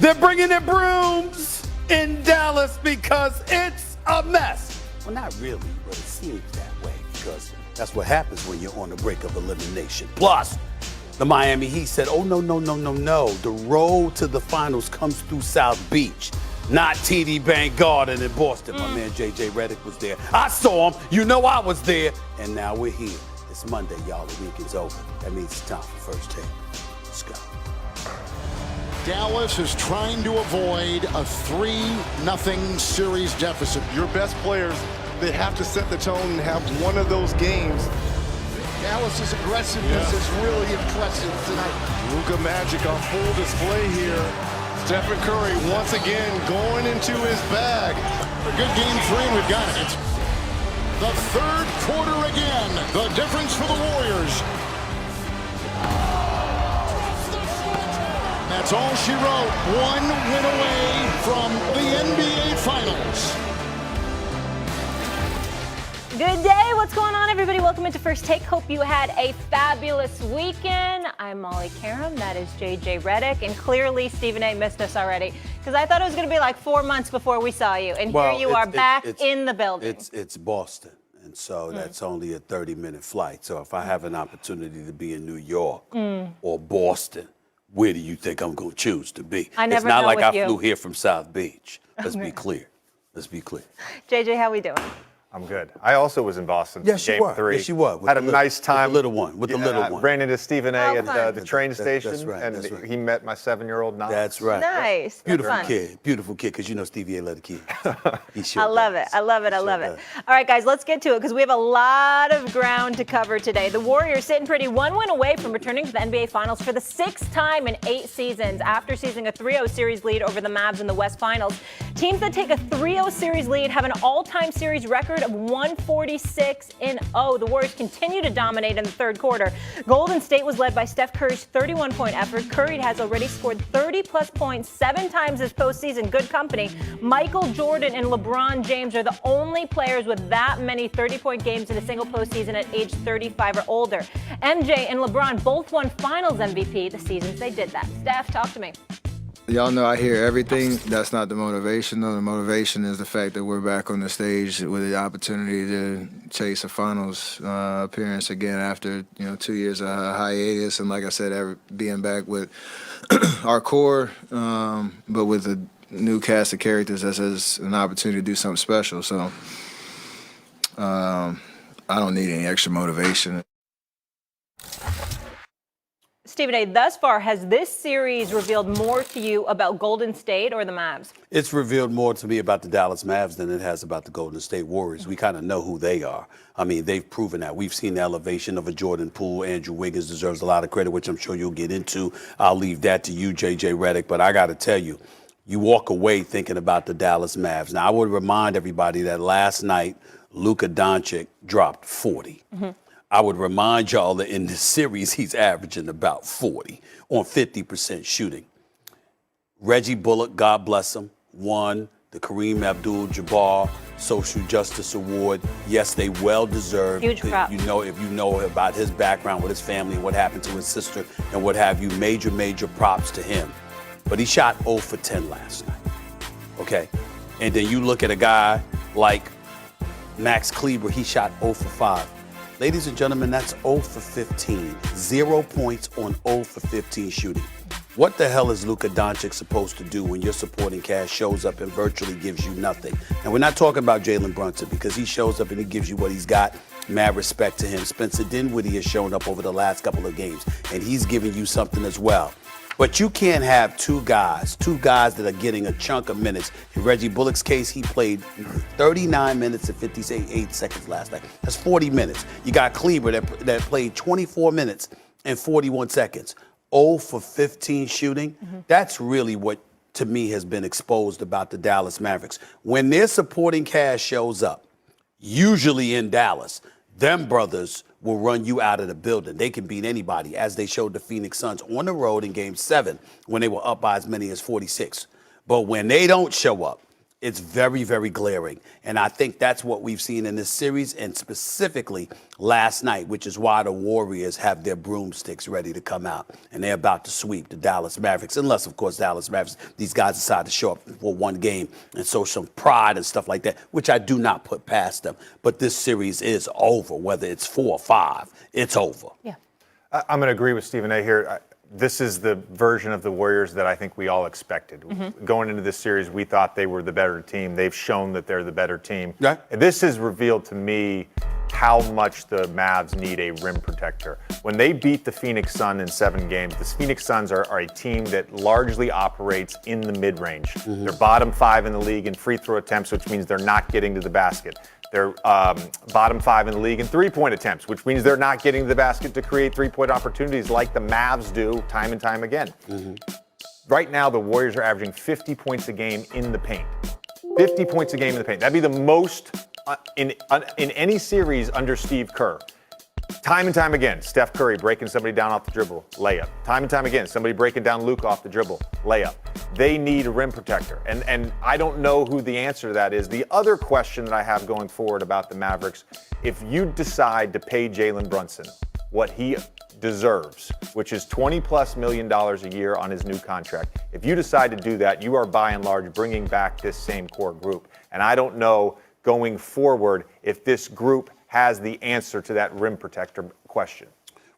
They're bringing their brooms in Dallas because it's a mess. Well, not really, but it seems that way because that's what happens when you're on the brink of elimination. Plus, the Miami Heat said, oh, no. The road to the finals comes through South Beach, not TD Bank Garden in Boston. My man J.J. Redick was there. I saw him. You know I was there. And now we're here. It's Monday, y'all. The week is over. That means it's time for First Take. Let's go. Dallas is trying to avoid a 3-0 series deficit. Your best players, they have to set the tone and have one of those games. Dallas's aggressiveness is really impressive tonight. Luka Magic on full display here. Stephen Curry once again going into his bag. A good game 3, and we've got it. The third quarter again. The difference for the Warriors. That's all she wrote. One win away from the NBA Finals. Good day. What's going on, everybody? Welcome into First Take. Hope you had a fabulous weekend. I'm Molly Karam. That is JJ Redick. And clearly, Stephen A. missed us already because I thought it was going to be like 4 months before we saw you. And here you are back in the building. It's Boston. And so that's only a 30-minute flight. So if I have an opportunity to be in New York or Boston, where do you think I'm going to choose to be? I never It's not know like with I you. flew here from South Beach. Let's be clear. JJ, how we doing? I'm good. I also was in Boston for Yes, you Game were. 3. Yes, you were. Had a nice time. With the little one. Ran into Stephen A. Oh, at fun. the train station, That's right. and he met my 7-year-old Nas. That's right. Nice. Beautiful That's fun. Beautiful kid, because you know Stevie A love the kids. He sure I love does. it. I love it. He I sure love it. does. All right, guys, let's get to it because we have a lot of ground to cover today. The Warriors sitting pretty, 1 win away from returning to the NBA Finals for the 6th time in 8 seasons after seizing a 3-0 series lead over the Mavs in the West Finals. Teams that take a 3-0 series lead have an all-time series record of 146-0. The Warriors continue to dominate in the third quarter. Golden State was led by Steph Curry's 31-point effort. Curry has already scored 30-plus points 7 times this postseason. Good company. Michael Jordan and LeBron James are the only players with that many 30-point games in a single postseason at age 35 or older. MJ and LeBron both won Finals MVP the seasons they did that. Steph, talk to me. Y'all know I hear everything. That's not the motivation, though. The motivation is the fact that we're back on the stage with the opportunity to chase a finals appearance again after 2 years of hiatus. And like I said, being back with our core, but with a new cast of characters, that's an opportunity to do something special. So I don't need any extra motivation. Stephen A., thus far, has this series revealed more to you about Golden State or the Mavs? It's revealed more to me about the Dallas Mavs than it has about the Golden State Warriors. We kind of know who they are. I mean, they've proven that. We've seen the elevation of a Jordan Poole. Andrew Wiggins deserves a lot of credit, which I'm sure you'll get into. I'll leave that to you, J.J. Redick. But I got to tell you, you walk away thinking about the Dallas Mavs. Now, I would remind everybody that last night, Luka Doncic dropped 40. I would remind y'all that in this series, he's averaging about 40 on 50% shooting. Reggie Bullock, God bless him, won the Kareem Abdul-Jabbar Social Justice Award. Yes, they well deserved. Huge prop. If you know about his background with his family and what happened to his sister and what have you, major props to him. But he shot 0 for 10 last night, okay? And then you look at a guy like Max Kleber, he shot 0 for 5. Ladies and gentlemen, that's 0 for 15. 0 points on 0 for 15 shooting. What the hell is Luka Doncic supposed to do when your supporting cast shows up and virtually gives you nothing? And we're not talking about Jalen Brunson because he shows up and he gives you what he's got. Mad respect to him. Spencer Dinwiddie has shown up over the last couple of games, and he's giving you something as well. But you can't have two guys that are getting a chunk of minutes. In Reggie Bullock's case, he played 39 minutes and 58 seconds last night. That's 40 minutes. You got Kleber that played 24 minutes and 41 seconds. 0 for 15 shooting. That's really what, to me, has been exposed about the Dallas Mavericks. When their supporting cast shows up, usually in Dallas, them brothers will run you out of the building. They can beat anybody, as they showed the Phoenix Suns on the road in Game 7 when they were up by as many as 46. But when they don't show up, It's very, very glaring. And I think that's what we've seen in this series and specifically last night, which is why the Warriors have their broomsticks ready to come out. And they're about to sweep the Dallas Mavericks, unless, of course, Dallas Mavericks, these guys decide to show up for one game and show some pride and stuff like that, which I do not put past them. But this series is over, whether it's 4 or 5, it's over. Yeah. I'm going to agree with Stephen A. here. This is the version of the Warriors that I think we all expected. Going into this series, we thought they were the better team. They've shown that they're the better team. Right. And this has revealed to me how much the Mavs need a rim protector. When they beat the Phoenix Suns in 7 games, the Phoenix Suns are a team that largely operates in the mid-range. They're bottom 5 in the league in free throw attempts, which means they're not getting to the basket. They're bottom 5 in the league in three-point attempts, which means they're not getting to the basket to create three-point opportunities like the Mavs do time and time again. Right now, the Warriors are averaging 50 points a game in the paint. 50 points a game in the paint. That'd be the most in any series under Steve Kerr. Time and time again, Steph Curry breaking somebody down off the dribble, layup. Time and time again, somebody breaking down Luke off the dribble, layup. They need a rim protector. And I don't know who the answer to that is. The other question that I have going forward about the Mavericks, if you decide to pay Jalen Brunson what he deserves, which is $20+ million a year on his new contract, if you decide to do that, you are by and large bringing back this same core group. And I don't know going forward if this group has the answer to that rim protector question.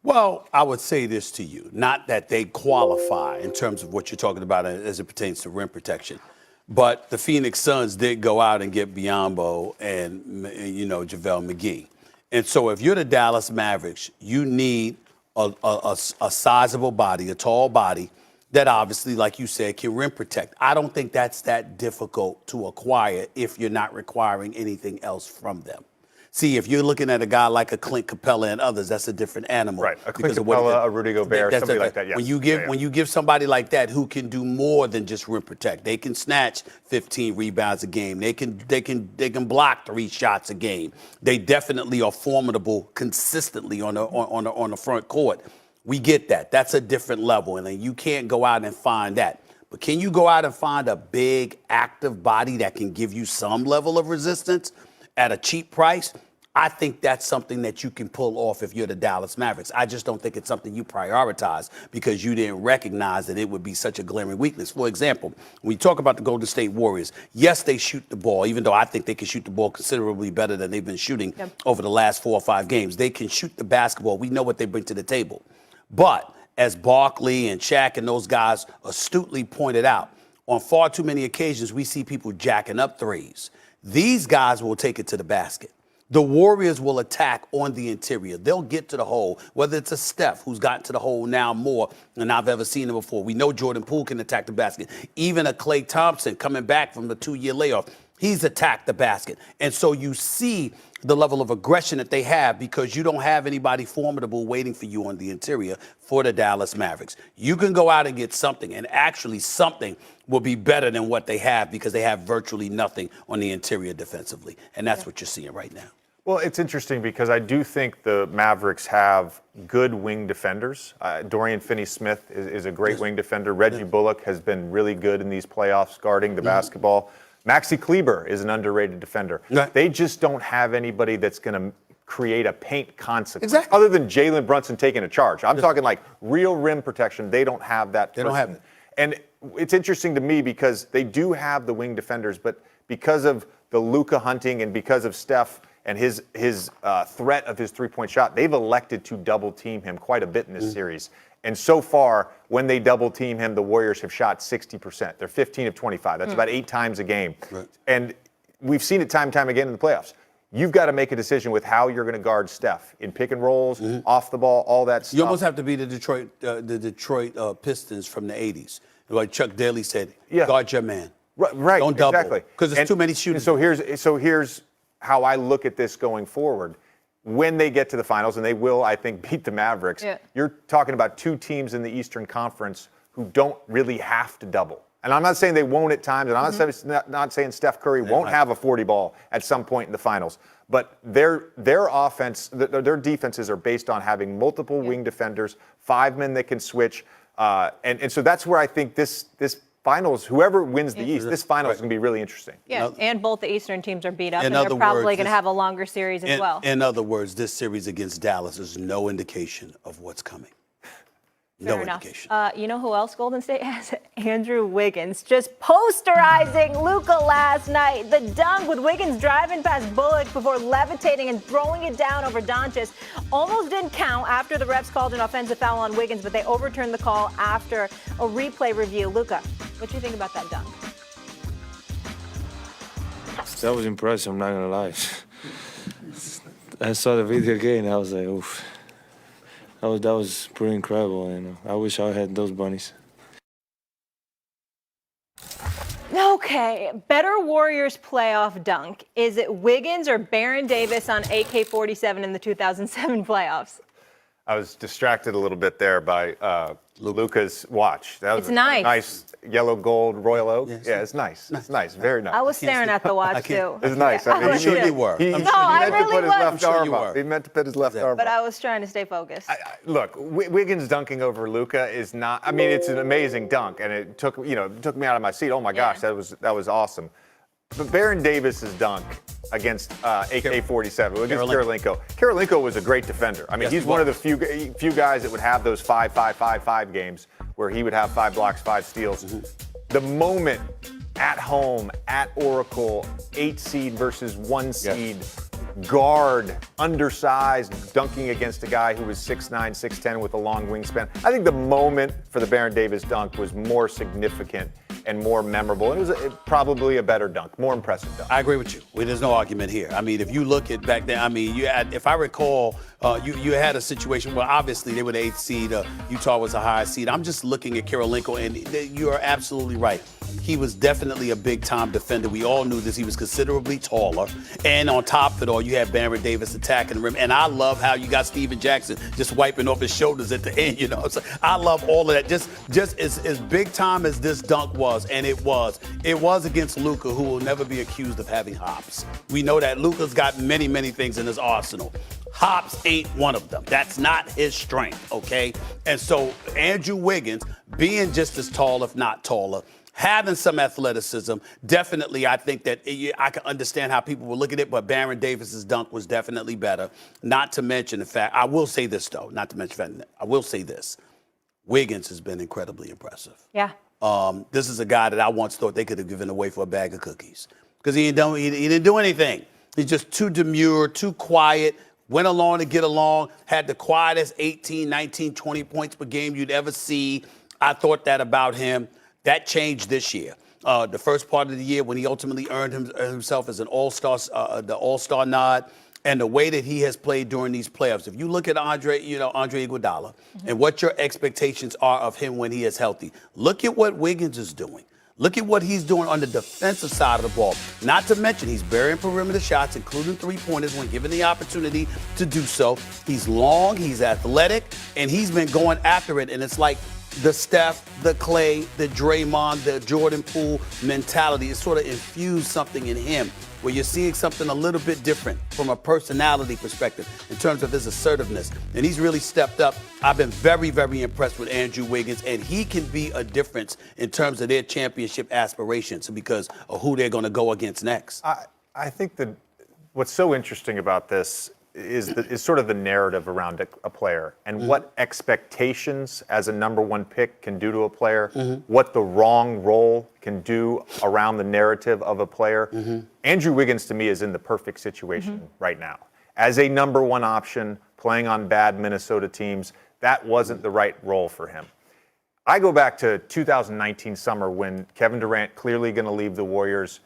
Well, I would say this to you, not that they qualify in terms of what you're talking about as it pertains to rim protection, but the Phoenix Suns did go out and get Biyombo and, JaVale McGee. And so if you're the Dallas Mavericks, you need a sizable body, a tall body that obviously, like you said, can rim protect. I don't think that's that difficult to acquire if you're not requiring anything else from them. See, if you're looking at a guy like a Clint Capella and others, that's a different animal. Right, a Clint Capella, a Rudy Gobert, somebody like that, yes. When you give somebody like that who can do more than just rim protect, they can snatch 15 rebounds a game. They can block 3 shots a game. They definitely are formidable consistently on the front court. We get that. That's a different level, and then you can't go out and find that. But can you go out and find a big, active body that can give you some level of resistance at a cheap price? I think that's something that you can pull off if you're the Dallas Mavericks. I just don't think it's something you prioritize because you didn't recognize that it would be such a glaring weakness. For example, when you talk about the Golden State Warriors, yes, they shoot the ball, even though I think they can shoot the ball considerably better than they've been shooting over the last 4 or 5 games. They can shoot the basketball. We know what they bring to the table. But as Barkley and Shaq and those guys astutely pointed out, on far too many occasions, we see people jacking up threes. These guys will take it to the basket. The Warriors will attack on the interior. They'll get to the hole, whether it's a Steph, who's gotten to the hole now more than I've ever seen him before. We know Jordan Poole can attack the basket. Even a Klay Thompson coming back from the 2-year layoff, he's attacked the basket. And so you see the level of aggression that they have because you don't have anybody formidable waiting for you on the interior for the Dallas Mavericks. You can go out and get something, and actually something will be better than what they have because they have virtually nothing on the interior defensively. And that's what you're seeing right now. Well, it's interesting because I do think the Mavericks have good wing defenders. Dorian Finney-Smith is a great wing defender. Reggie Bullock has been really good in these playoffs guarding the basketball. Maxi Kleber is an underrated defender. They just don't have anybody that's going to create a paint consequence. Other than Jalen Brunson taking a charge. I'm talking like real rim protection. They don't have that. They don't have it. And it's interesting to me because they do have the wing defenders, but because of the Luka hunting and because of Steph and his threat of his three-point shot, they've elected to double-team him quite a bit in this series. And so far, when they double-team him, the Warriors have shot 60%. They're 15 of 25. That's about 8 times a game. Right. And we've seen it time and time again in the playoffs. You've got to make a decision with how you're going to guard Steph in pick and rolls, off the ball, all that stuff. You almost have to be the Detroit Pistons from the 80s. Like Chuck Daly said, guard your man. Right. Don't double. Exactly. Because there's too many shooters. So here's how I look at this going forward. When they get to the finals, and they will, I think, beat the Mavericks, you're talking about 2 teams in the Eastern Conference who don't really have to double. And I'm not saying they won't at times, and I'm not saying Steph Curry won't have a 40 ball at some point in the finals. But their offense, their defenses are based on having multiple wing defenders, 5 men that can switch. And so that's where I think this finals, whoever wins the East, this finals is going to be really interesting. Yeah, and both the Eastern teams are beat up, and other they're probably words, going to have a longer series as well. In other words, this series against Dallas is no indication of what's coming. No indication. You know who else Golden State has? Andrew Wiggins just posterizing Luka last night. The dunk with Wiggins driving past Bullock before levitating and throwing it down over Doncic. Almost didn't count after the refs called an offensive foul on Wiggins, but they overturned the call after a replay review. Luka, what do you think about that dunk? That was impressive, I'm not going to lie. I saw the video again, I was like, oof. That was pretty incredible, and I wish I had those bunnies. Okay, better Warriors playoff dunk. Is it Wiggins or Baron Davis on AK-47 in the 2007 playoffs? I was distracted a little bit there by Luka's watch. That was It's nice. Nice yellow gold royal oak. Yes. Yeah, it's nice. It's nice. Very nice. I was staring at the watch too. It's nice. Yeah, I mean, I'm sure you were. He I'm meant sure I to really put his was. left I'm sure arm you up. were. He meant to put his left arm But up. I was trying to stay focused. Look, Wiggins dunking over Luka is not. I mean, it's an amazing dunk, and it took me out of my seat. Oh my gosh, that was awesome. But Baron Davis's dunk against AK-47 against Karolinko. Karolinko was a great defender. I mean, Yes, he's he one of was. the few guys that would have those 5-5-5-5 games where he would have 5 blocks, 5 steals. The moment at home at Oracle, 8 seed versus 1 seed. Guard, undersized, dunking against a guy who was 6'9", 6'10", with a long wingspan. I think the moment for the Baron Davis dunk was more significant and more memorable. It was probably a better dunk, more impressive dunk. I agree with you. There's no argument here. I mean, if you look at back then, I mean, you had, if I recall, you had a situation where obviously they were the 8th seed. Utah was a higher seed. I'm just looking at Karolinko, and you are absolutely right. He was definitely a big-time defender. We all knew this. He was considerably taller. And on top of it all, you had Baron Davis attacking the rim. And I love how you got Steven Jackson just wiping off his shoulders at the end, So I love all of that. Just as big-time as this dunk was, and it was against Luka, who will never be accused of having hops. We know that Luka's got many, many things in his arsenal. Hops ain't one of them. That's not his strength, okay? And so Andrew Wiggins, being just as tall, if not taller, having some athleticism, definitely I think that I can understand how people will look at it, but Baron Davis's dunk was definitely better. Not to mention the fact, I will say this though, I will say this. Wiggins has been incredibly impressive. Yeah. This is a guy that I once thought they could have given away for a bag of cookies because he didn't do anything. He's just too demure, too quiet, went along to get along, had the quietest 18, 19, 20 points per game you'd ever see. I thought that about him. That changed this year. The first part of the year when he ultimately earned himself as an all-star, the all-star nod, and the way that he has played during these playoffs. If you look at Andre Iguodala, and what your expectations are of him when he is healthy, look at what Wiggins is doing. Look at what he's doing on the defensive side of the ball. Not to mention he's burying perimeter shots, including three-pointers when given the opportunity to do so. He's long, he's athletic, and he's been going after it. And it's like the Steph, the Clay, the Draymond, the Jordan Poole mentality. It sort of infused something in him where you're seeing something a little bit different from a personality perspective in terms of his assertiveness. And he's really stepped up. I've been very, very impressed with Andrew Wiggins, and he can be a difference in terms of their championship aspirations because of who they're going to go against next. I think that what's so interesting about this is sort of the narrative around a player and what expectations as a number 1 pick can do to a player, what the wrong role can do around the narrative of a player. Andrew Wiggins, to me, is in the perfect situation right now. As a number 1 option, playing on bad Minnesota teams, that wasn't the right role for him. I go back to 2019 summer when Kevin Durant clearly going to leave the Warriors.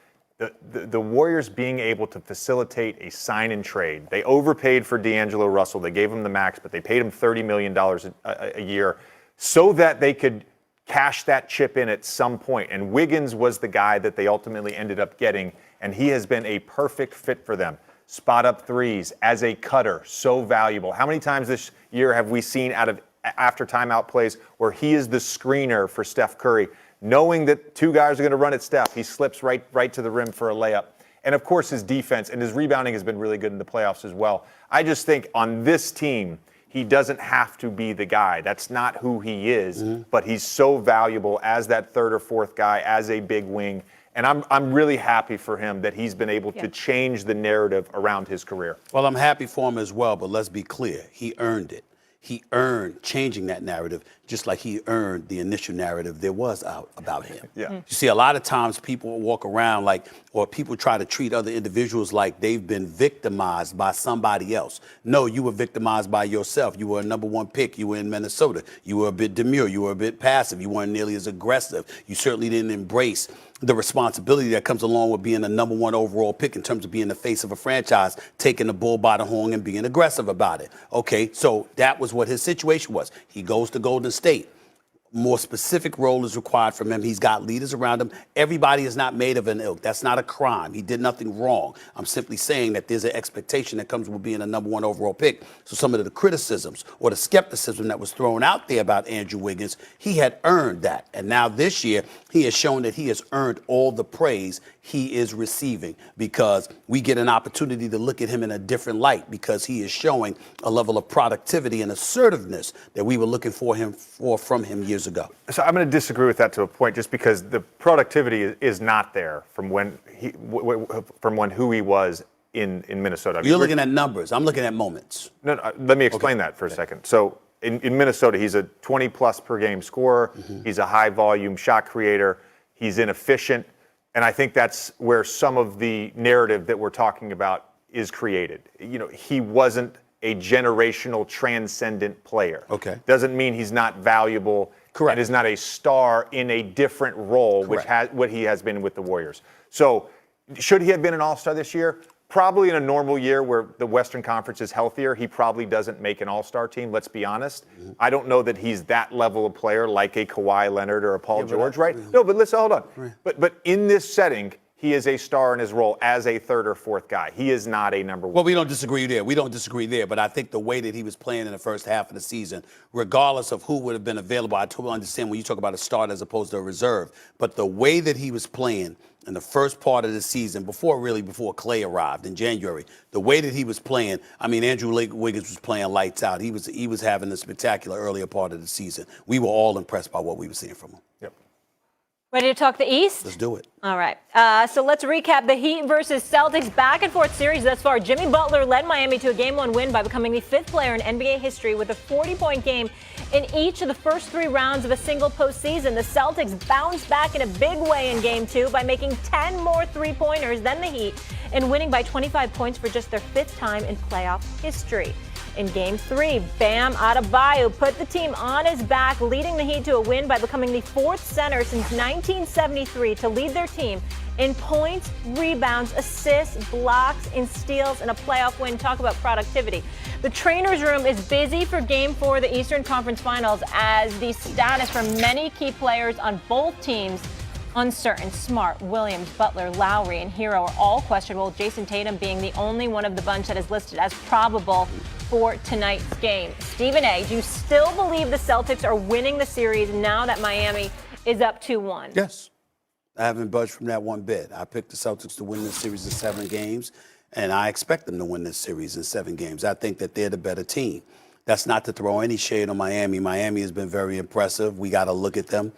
The Warriors being able to facilitate a sign and trade. They overpaid for D'Angelo Russell. They gave him the max, but they paid him $30 million a year so that they could cash that chip in at some point. And Wiggins was the guy that they ultimately ended up getting, and he has been a perfect fit for them. Spot up threes as a cutter, so valuable. How many times this year have we seen after timeout plays where he is the screener for Steph Curry? Knowing that 2 guys are going to run at Steph, he slips right to the rim for a layup. And, of course, his defense and his rebounding has been really good in the playoffs as well. I just think on this team, He doesn't have to be the guy. That's not who he is, but he's so valuable as that third or fourth guy, as a big wing. And I'm really happy for him that he's been able to change the narrative around his career. Well, I'm happy for him as well, but let's be clear. He earned it. He earned changing that narrative just like he earned the initial narrative there was out about him. You see, a lot of times people walk around or people try to treat other individuals like they've been victimized by somebody else. No, you were victimized by yourself. You were a number one pick. You were in Minnesota. You were a bit demure. You were a bit passive. You weren't nearly as aggressive. You certainly didn't embrace the responsibility that comes along with being a number one overall pick in terms of being the face of a franchise, taking the bull by the horn and being aggressive about it. Okay, so that was what his situation was. He goes to Golden State. More specific role is required from him. He's got leaders around him. Everybody is not made of an ilk. That's not a crime. He did nothing wrong. I'm simply saying that there's an expectation that comes with being a number one overall pick. So some of the criticisms or the skepticism that was thrown out there about Andrew Wiggins, he had earned that. And now this year, he has shown that he has earned all the praise he is receiving because we get an opportunity to look at him in a different light because he is showing a level of productivity and assertiveness that we were looking for from him years ago. So I'm going to disagree with that to a point, just because the productivity is not there from who he was in Minnesota. I mean, you're looking at numbers. I'm looking at moments. No, let me explain that for a second. So in Minnesota, he's a 20-plus per game scorer. He's a high-volume shot creator. He's inefficient. And I think that's where some of the narrative that we're talking about is created. You know, he wasn't a generational, transcendent player. Okay. Doesn't mean he's not valuable. Correct. And is not a star in a different role, Correct. which has what he has been with the Warriors. So should he have been an all-star this year? Probably in a normal year where the Western Conference is healthier, he probably doesn't make an all-star team, let's be honest. I don't know that he's that level of player like a Kawhi Leonard or a Paul George, right? No, but listen, hold on. Right. But in this setting, he is a star in his role as a third or fourth guy. He is not a number one. Well, we don't disagree there. We don't disagree there. But I think the way that he was playing in the first half of the season, regardless of who would have been available, I totally understand when you talk about a start as opposed to a reserve. But the way that he was playing in the first part of the season, before Clay arrived in January, the way that he was playing, I mean, Andrew Wiggins was playing lights out. He was having a spectacular earlier part of the season. We were all impressed by what we were seeing from him. Yep. Ready to talk the East? Let's do it. All right. So let's recap the Heat versus Celtics back and forth series thus far. Jimmy Butler led Miami to a Game 1 win by becoming the fifth player in NBA history with a 40-point game in each of the first three rounds of a single postseason. The Celtics bounced back in a big way in Game 2 by making 10 more three-pointers than the Heat and winning by 25 points for just their fifth time in playoff history. In Game 3, Bam Adebayo put the team on his back, leading the Heat to a win by becoming the fourth center since 1973 to lead their team in points, rebounds, assists, blocks, and steals in a playoff win. Talk about productivity. The trainer's room is busy for Game 4 of the Eastern Conference Finals as the status for many key players on both teams uncertain. Smart, Williams, Butler, Lowry, and Hero are all questionable, Jason Tatum being the only one of the bunch that is listed as probable for tonight's game. Stephen A., do you still believe the Celtics are winning the series now that Miami is up 2-1? Yes. I haven't budged from that one bit. I picked the Celtics to win this series in 7 games, and I expect them to win this series in 7 games. I think that they're the better team. That's not to throw any shade on Miami. Miami has been very impressive. We got to look at them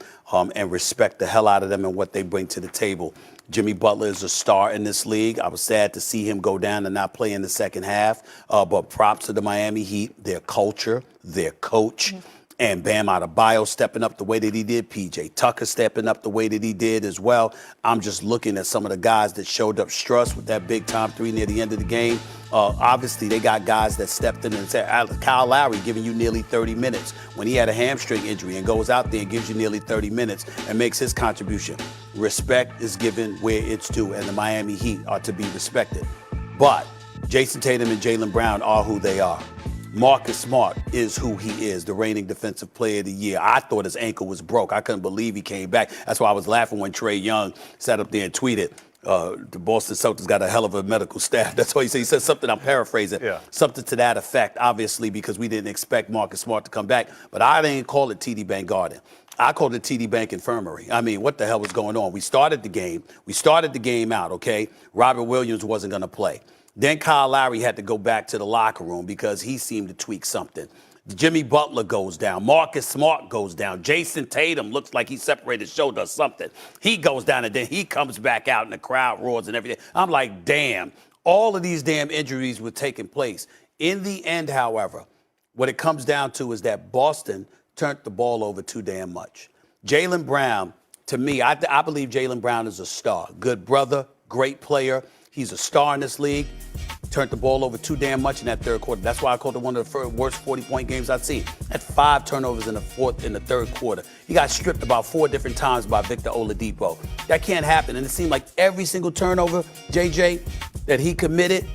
and respect the hell out of them and what they bring to the table. Jimmy Butler is a star in this league. I was sad to see him go down and not play in the second half. But props to the Miami Heat, their culture, their coach. And Bam Adebayo stepping up the way that he did. P.J. Tucker stepping up the way that he did as well. I'm just looking at some of the guys that showed up stressed with that big-time 3 near the end of the game. Obviously, they got guys that stepped in and said, Kyle Lowry giving you nearly 30 minutes when he had a hamstring injury and goes out there and gives you nearly 30 minutes and makes his contribution. Respect is given where it's due, and the Miami Heat are to be respected. But Jason Tatum and Jaylen Brown are who they are. Marcus Smart is who he is, the reigning defensive player of the year. I thought his ankle was broke. I couldn't believe he came back. That's why I was laughing when Trae Young sat up there and tweeted, the Boston Celtics got a hell of a medical staff. That's why he said. He said something, I'm paraphrasing, something to that effect, obviously, because we didn't expect Marcus Smart to come back. But I didn't call it TD Bank Garden. I called it TD Bank Infirmary. I mean, what the hell was going on? We started the game out, okay? Robert Williams wasn't going to play. Then Kyle Lowry had to go back to the locker room because he seemed to tweak something. Jimmy Butler goes down. Marcus Smart goes down. Jason Tatum looks like he separated his shoulder or something. He goes down, and then he comes back out, and the crowd roars and everything. I'm like, damn. All of these damn injuries were taking place. In the end, however, what it comes down to is that Boston turned the ball over too damn much. Jaylen Brown, to me, I believe Jaylen Brown is a star. Good brother, great player. He's a star in this league. Turned the ball over too damn much in that third quarter. That's why I called it one of the worst 40-point games I've seen. Had 5 turnovers in the third quarter. He got stripped about 4 different times by Victor Oladipo. That can't happen. And it seemed like every single turnover, JJ, that he committed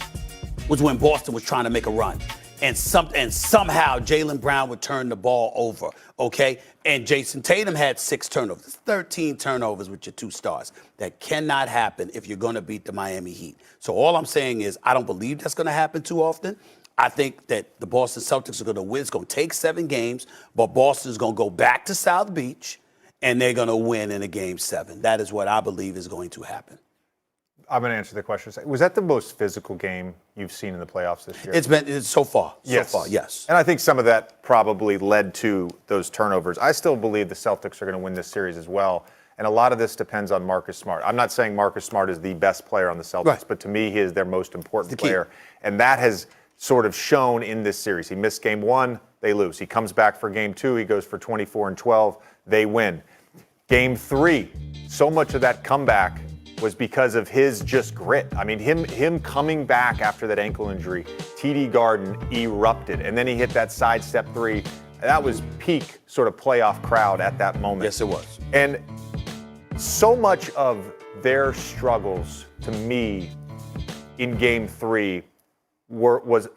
was when Boston was trying to make a run. And somehow Jaylen Brown would turn the ball over, okay? And Jason Tatum had 6 turnovers. 13 turnovers with your 2 stars. That cannot happen if you're going to beat the Miami Heat. So all I'm saying is I don't believe that's going to happen too often. I think that the Boston Celtics are going to win. It's going to take 7 games, but Boston's going to go back to South Beach, and they're going to win in a Game 7. That is what I believe is going to happen. I'm going to answer the question. Was that the most physical game you've seen in the playoffs this year? It's so far. Yes. So far, yes. And I think some of that probably led to those turnovers. I still believe the Celtics are going to win this series as well. And a lot of this depends on Marcus Smart. I'm not saying Marcus Smart is the best player on the Celtics, right, but to me, he is their most important player. And that has sort of shown in this series. He missed Game 1, they lose. He comes back for Game 2, he goes for 24 and 12, they win. Game 3, so much of that comeback was because of his just grit. I mean, him coming back after that ankle injury, TD Garden erupted, and then he hit that sidestep 3. That was peak sort of playoff crowd at that moment. Yes, it was. And so much of their struggles, to me, in Game 3 was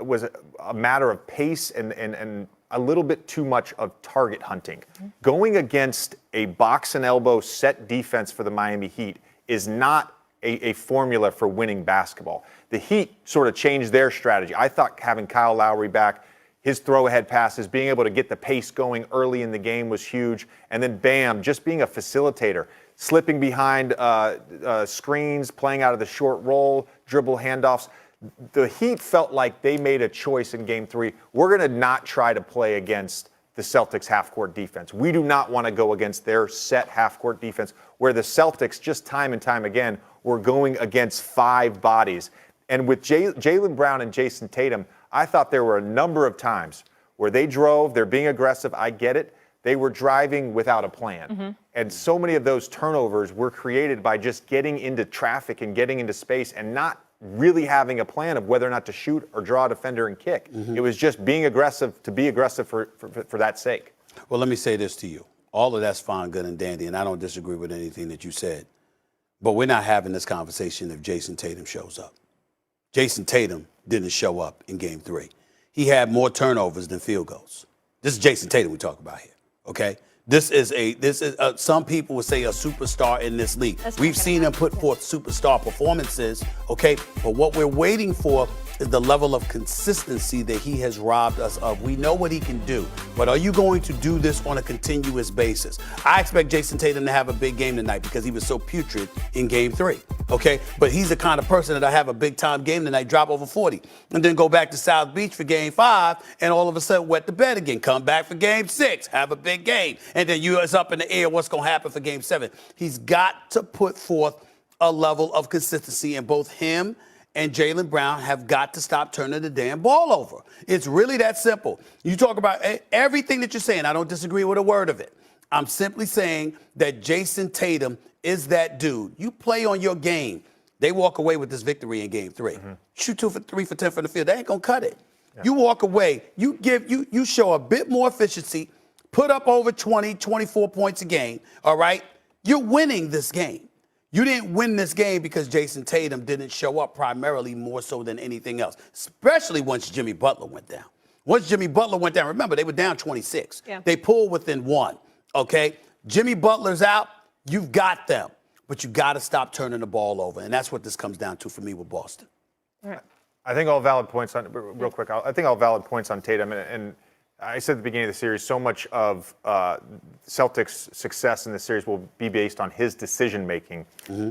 a matter of pace and a little bit too much of target hunting. Mm-hmm. Going against a box and elbow set defense for the Miami Heat is not a formula for winning basketball. The Heat sort of changed their strategy. I thought having Kyle Lowry back, his throw-ahead passes, being able to get the pace going early in the game was huge. And then, bam, just being a facilitator, slipping behind screens, playing out of the short roll, dribble handoffs. The Heat felt like they made a choice in Game 3. We're going to not try to play against the Celtics half-court defense. We do not want to go against their set half-court defense, where the Celtics, just time and time again, were going against 5 bodies. And with Jaylen Brown and Jason Tatum, I thought there were a number of times where they drove, they're being aggressive, I get it. They were driving without a plan. Mm-hmm. And so many of those turnovers were created by just getting into traffic and getting into space and not really having a plan of whether or not to shoot or draw a defender and kick. Mm-hmm. It was just being aggressive to be aggressive for that sake. Well, let me say this to you. All of that's fine, good, and dandy, and I don't disagree with anything that you said. But we're not having this conversation if Jason Tatum shows up. Jason Tatum didn't show up in Game 3. He had more turnovers than field goals. This is Jason Tatum we talk about here, okay? This is some people would say a superstar in this league. We've seen him put forth superstar performances, okay? But what we're waiting for is the level of consistency that he has robbed us of. We know what he can do, but are you going to do this on a continuous basis? I expect Jason Tatum to have a big game tonight because he was so putrid in Game 3, okay? But he's the kind of person that I have a big-time game tonight, drop over 40, and then go back to South Beach for Game 5, and all of a sudden wet the bed again. Come back for Game 6, have a big game, and then it's up in the air what's going to happen for Game 7. He's got to put forth a level of consistency, and both him and Jaylen Brown have got to stop turning the damn ball over. It's really that simple. You talk about everything that you're saying. I don't disagree with a word of it. I'm simply saying that Jason Tatum is that dude. You play on your game. They walk away with this victory in Game 3. Mm-hmm. Shoot 2 for 3 for 10 from the field. They ain't going to cut it. Yeah. You walk away. You show a bit more efficiency, put up over 20, 24 points a game, all right? You're winning this game. You didn't win this game because Jason Tatum didn't show up primarily more so than anything else, especially once Jimmy Butler went down. Once Jimmy Butler went down, remember, they were down 26. Yeah. They pulled within 1, okay? Jimmy Butler's out. You've got them. But you got to stop turning the ball over, and that's what this comes down to for me with Boston. All right. I think all valid points on, real quick, I think all valid points on Tatum, and I said at the beginning of the series, so much of Celtics' success in the series will be based on his decision-making.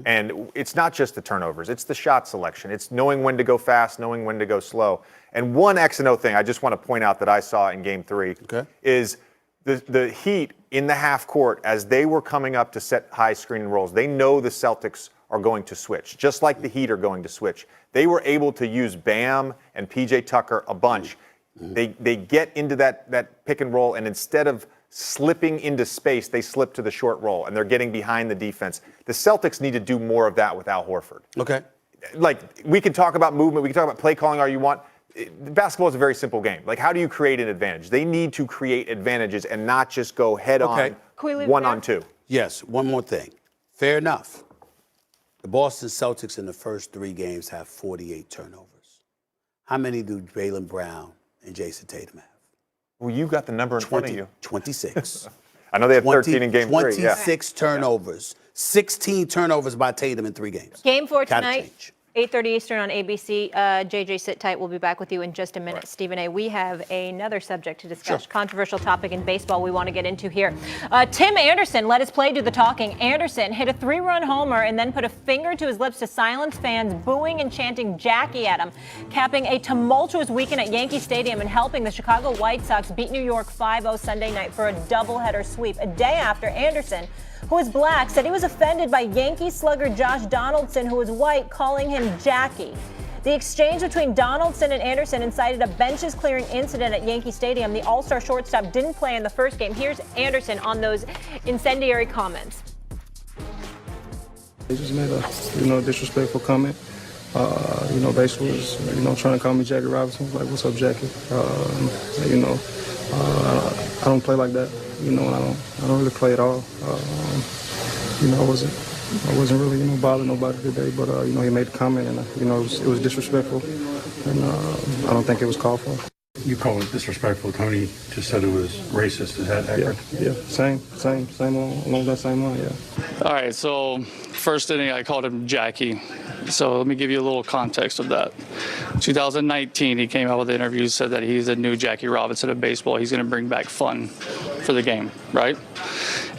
And it's not just the turnovers. It's the shot selection. It's knowing when to go fast, knowing when to go slow. And one X and O thing I just want to point out that I saw in Game 3 is the Heat in the half court, as they were coming up to set high screen and rolls, they know the Celtics are going to switch, just like the Heat are going to switch. They were able to use Bam and PJ Tucker a bunch. They get into that pick and roll, and instead of slipping into space, they slip to the short roll, and they're getting behind the defense. The Celtics need to do more of that with Al Horford. Okay. Like, we can talk about movement, we can talk about play calling all you want. Basketball is a very simple game. Like, how do you create an advantage? They need to create advantages and not just go head on, one on two. Yes, one more thing. Fair enough. The Boston Celtics in the first 3 games have 48 turnovers. How many do Jaylen Brown and Jason Tatum have? Well, you got the number in front of you. 26. I know they had 13 in Game 3. 26 turnovers. 16 turnovers by Tatum in 3 games. Game 4 Gotta tonight. change. 8:30 Eastern on ABC. JJ, sit tight. We'll be back with you in just a minute. Stephen A., we have another subject to discuss. Controversial topic in baseball we want to get into here. Tim Anderson let his play do the talking. Anderson hit a 3-run homer and then put a finger to his lips to silence fans booing and chanting Jackie at him, capping a tumultuous weekend at Yankee Stadium and helping the Chicago White Sox beat New York 5-0 Sunday night for a doubleheader sweep. A day after Anderson, who is black, said he was offended by Yankee slugger Josh Donaldson, who is white, calling him Jackie. The exchange between Donaldson and Anderson incited a benches clearing incident at Yankee Stadium. The All-Star shortstop didn't play in the first game. Here's Anderson on those incendiary comments. He just made a, disrespectful comment. Basically was, trying to call me Jackie Robinson. Like, what's up, Jackie? I don't play like that. And I don't really play at all. I wasn't really, bothering nobody today. But he made a comment, and it was disrespectful, and I don't think it was called for. You call it disrespectful. Tony just said it was racist. Is that accurate? Yeah. Same along that same line. Yeah. All right. So first inning, I called him Jackie. So let me give you a little context of that. 2019, he came out with an interview, said that he's the new Jackie Robinson of baseball. He's going to bring back fun for the game, right?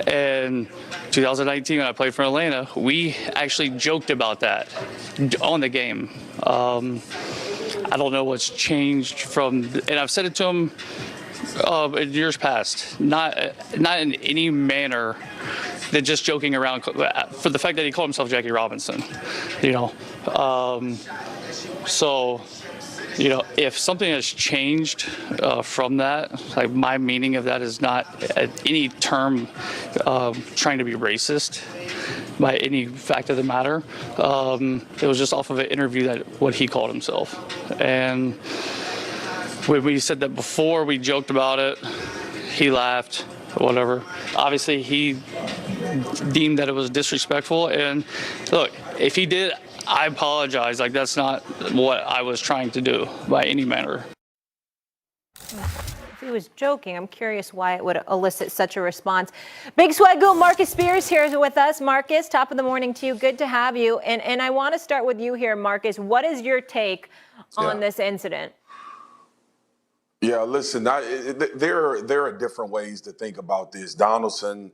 And 2019, when I played for Atlanta, we actually joked about that on the game. I don't know what's changed and I've said it to him in years past, not in any manner than just joking around for the fact that he called himself Jackie Robinson, So, if something has changed from that, like my meaning of that is not any term trying to be racist by any fact of the matter. It was just off of an interview what he called himself. And when we said that before, we joked about it. He laughed, whatever. Obviously, he deemed that it was disrespectful. And look, if he did, I apologize. Like, that's not what I was trying to do by any manner. If he was joking, I'm curious why it would elicit such a response. Big Swagoo, Marcus Spears here is with us. Marcus, top of the morning to you. Good to have you. And I want to start with you here, Marcus. What is your take on this incident? Yeah, listen, there are different ways to think about this. Donaldson,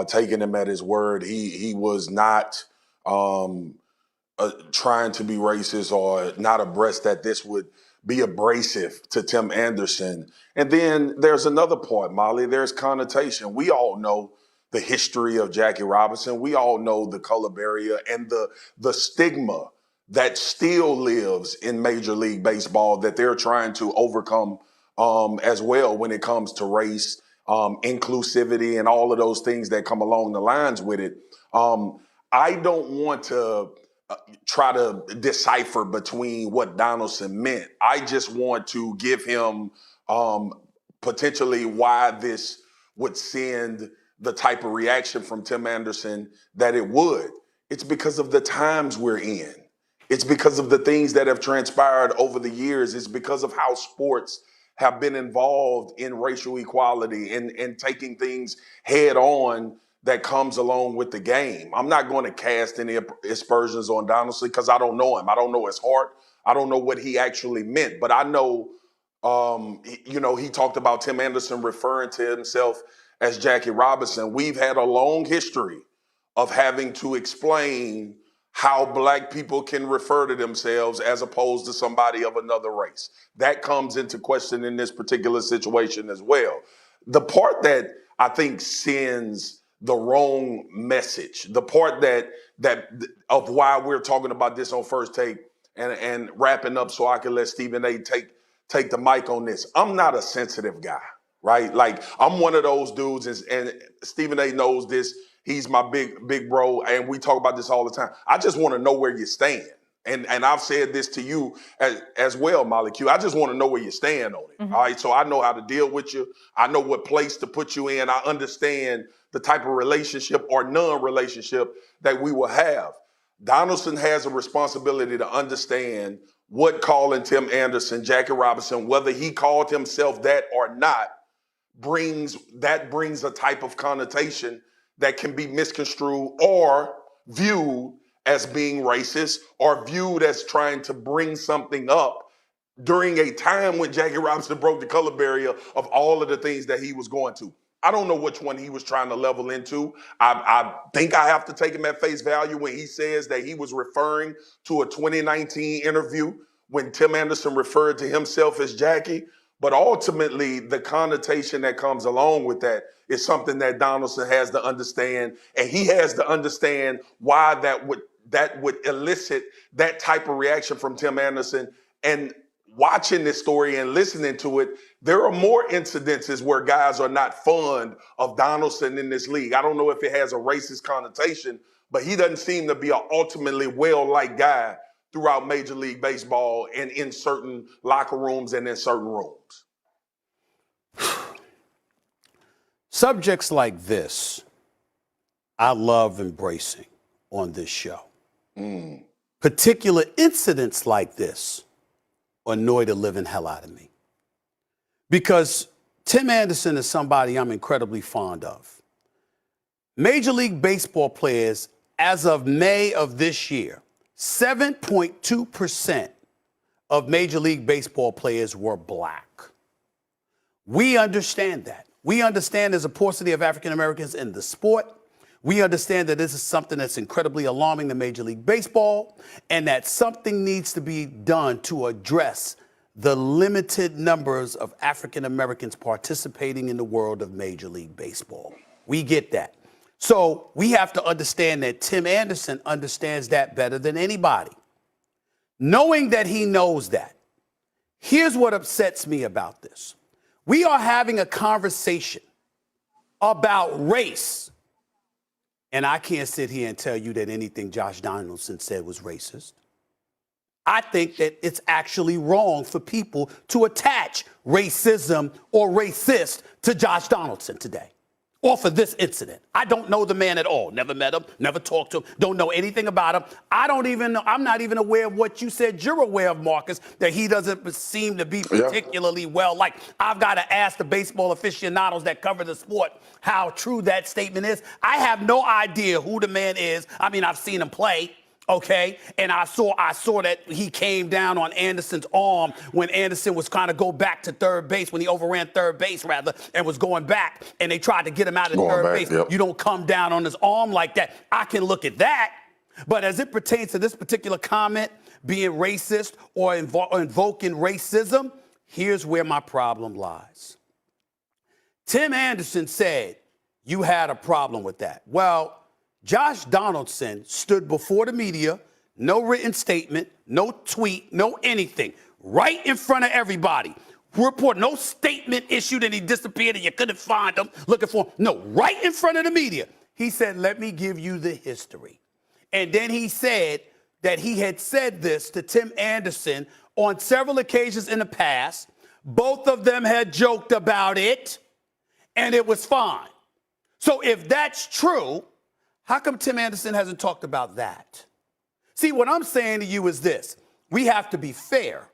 taking him at his word, he was not trying to be racist or not abreast that this would be abrasive to Tim Anderson. And then there's another part, Molly. There's connotation. We all know the history of Jackie Robinson. We all know the color barrier and the stigma that still lives in Major League Baseball that they're trying to overcome as well when it comes to race, inclusivity, and all of those things that come along the lines with it. I don't want to try to decipher between what Donaldson meant. I just want to give him potentially why this would send the type of reaction from Tim Anderson that it would. It's because of the times we're in. It's because of the things that have transpired over the years. It's because of how sports have been involved in racial equality and taking things head on that comes along with the game. I'm not going to cast any aspersions on Donaldson because I don't know him. I don't know his heart. I don't know what he actually meant, but I know He talked about Tim Anderson referring to himself as Jackie Robinson. We've had a long history of having to explain how black people can refer to themselves as opposed to somebody of another race. That comes into question in this particular situation as well. The part that I think sends the wrong message, the part that of why we're talking about this on First Take and wrapping up so I can let Stephen A. take the mic on this. I'm not a sensitive guy, right? Like, I'm one of those dudes, and Stephen A. knows this. He's my big bro, and we talk about this all the time. I just want to know where you stand. And I've said this to you as well, Molly Q. I just want to know where you stand on it. All right. So I know how to deal with you. I know what place to put you in. I understand the type of relationship or non-relationship that we will have. Donaldson has a responsibility to understand what calling Tim Anderson, Jackie Robinson, whether he called himself that or not, brings a type of connotation that can be misconstrued or viewed as being racist or viewed as trying to bring something up during a time when Jackie Robinson broke the color barrier of all of the things that he was going to. I don't know which one he was trying to level into. I think I have to take him at face value when he says that he was referring to a 2019 interview when Tim Anderson referred to himself as Jackie. But ultimately, the connotation that comes along with that is something that Donaldson has to understand, and he has to understand why that would elicit that type of reaction from Tim Anderson. And watching this story and listening to it, there are more incidences where guys are not fond of Donaldson in this league. I don't know if it has a racist connotation, but he doesn't seem to be an ultimately well-liked guy throughout Major League Baseball and in certain locker rooms and in certain rooms. Subjects like this, I love embracing on this show. Particular incidents like this annoy the living hell out of me. Because Tim Anderson is somebody I'm incredibly fond of. Major League Baseball players, as of May of this year, 7.2% of Major League Baseball players were black. We understand that. We understand there's a paucity of African Americans in the sport. We understand that this is something that's incredibly alarming to Major League Baseball, and that something needs to be done to address the limited numbers of African Americans participating in the world of Major League Baseball. We get that. So we have to understand that Tim Anderson understands that better than anybody. Knowing that he knows that, here's what upsets me about this. We are having a conversation about race, and I can't sit here and tell you that anything Josh Donaldson said was racist. I think that it's actually wrong for people to attach racism or racist to Josh Donaldson today, or for this incident. I don't know the man at all. Never met him, never talked to him, don't know anything about him. I'm not even aware of what you said you're aware of, Marcus, that he doesn't seem to be particularly well liked. I've got to ask the baseball aficionados that cover the sport how true that statement is. I have no idea who the man is. I mean, I've seen him play. Okay, and I saw that he came down on Anderson's arm when Anderson was kind of go back to third base, when he overran third base rather, and was going back, and they tried to get him out of third base. Yep. You don't come down on his arm like that. I can look at that, but as it pertains to this particular comment being racist or invoking racism, here's where my problem lies. Tim Anderson said you had a problem with that. Well, Josh Donaldson stood before the media, no written statement, no tweet, no anything, right in front of everybody. Report, no statement issued and he disappeared and you couldn't find him looking for him. No, right in front of the media. He said, let me give you the history. And then he said that he had said this to Tim Anderson on several occasions in the past. Both of them had joked about it and it was fine. So if that's true, how come Tim Anderson hasn't talked about that? See, what I'm saying to you is this. We have to be fair.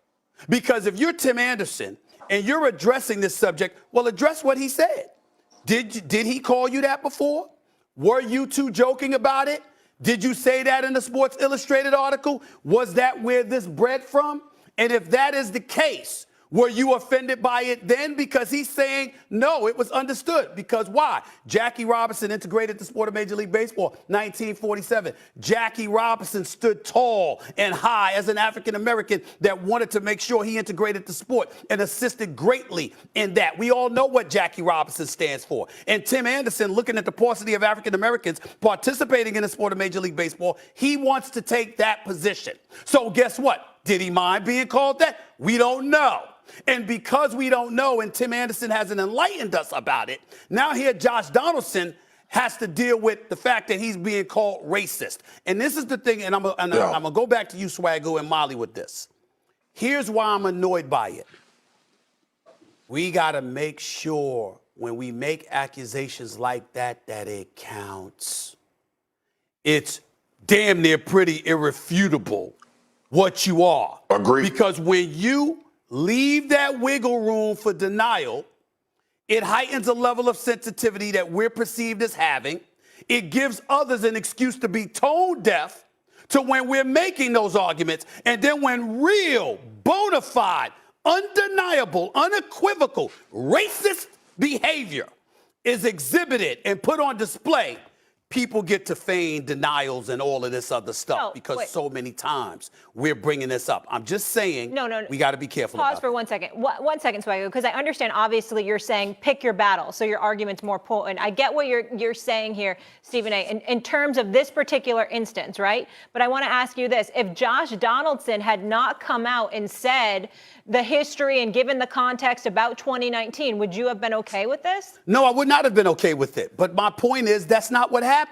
Because if you're Tim Anderson and you're addressing this subject, well, address what he said. Did he call you that before? Were you two joking about it? Did you say that in the Sports Illustrated article? Was that where this bred from? And if that is the case, Were you offended by it then? Because he's saying, no, it was understood. Because why? Jackie Robinson integrated the sport of Major League Baseball, 1947. Jackie Robinson stood tall and high as an African-American that wanted to make sure he integrated the sport and assisted greatly in that. We all know what Jackie Robinson stands for. And Tim Anderson, looking at the paucity of African-Americans participating in the sport of Major League Baseball, he wants to take that position. So guess what? Did he mind being called that? We don't know. And because we don't know, and Tim Anderson hasn't enlightened us about it, now here Josh Donaldson has to deal with the fact that he's being called racist. And this is the thing, and I'm going to go back to you, Swaggo, and Molly with this. Here's why I'm annoyed by it. We got to make sure when we make accusations like that, that it counts. It's damn near pretty irrefutable what you are. Agreed. Because when you leave that wiggle room for denial, it heightens a level of sensitivity that we're perceived as having. It gives others an excuse to be tone deaf to when we're making those arguments. And then when real, bona fide, undeniable, unequivocal, racist behavior is exhibited and put on display, people get to feign denials and all of this other stuff because so many times we're bringing this up. I'm just saying we got to be careful about it. Pause for 1 second. 1 second, Swaggo, because I understand, obviously, you're saying pick your battle, so your argument's more potent. I get what you're saying here, Stephen A., in terms of this particular instance, right? But I want to ask you this. If Josh Donaldson had not come out and said the history and given the context about 2019, would you have been okay with this? No, I would not have been okay with it. But my point is that's not what happened.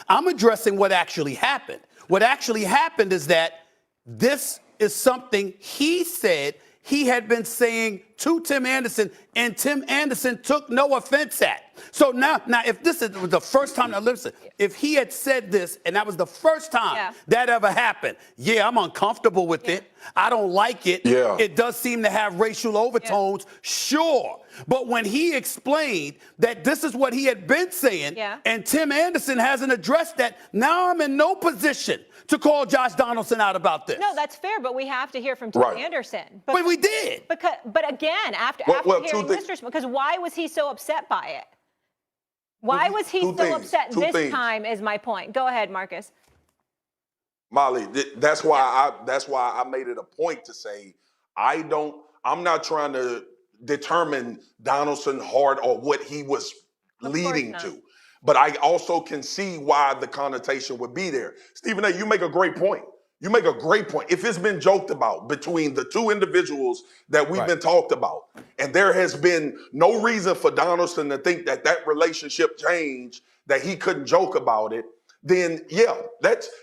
I'm addressing what actually happened. What actually happened is that this is something he said he had been saying to Tim Anderson, and Tim Anderson took no offense at. So now if this is the first time, now listen, if he had said this and that was the first time that ever happened, I'm uncomfortable with it. I don't like it. It does seem to have racial overtones, sure. But when he explained that this is what he had been saying, and Tim Anderson hasn't addressed that, now I'm in no position to call Josh Donaldson out about this. No, that's fair, but we have to hear from Tim Anderson. But we did. But again, after hearing Mr. Because why was he so upset by it? Why was he so upset this time is my point. Go ahead, Marcus. Molly, that's why I made it a point to say I'm not trying to determine Donaldson hard or what he was leading to. But I also can see why the connotation would be there. Stephen A., you make a great point. You make a great point. If it's been joked about between the two individuals that we've been talked about, and there has been no reason for Donaldson to think that that relationship changed, that he couldn't joke about it, then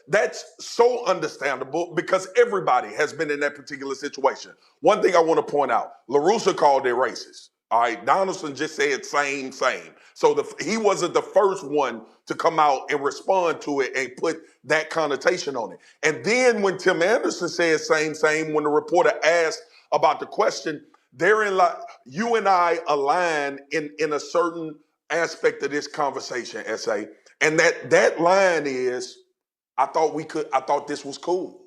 that's so understandable because everybody has been in that particular situation. One thing I want to point out, La Russa called it racist. All right, Donaldson just said same. So he wasn't the first one to come out and respond to it and put that connotation on it. And then when Tim Anderson said same, when the reporter asked about the question, therein you and I align in a certain aspect of this conversation, S.A., and that line is, I thought this was cool.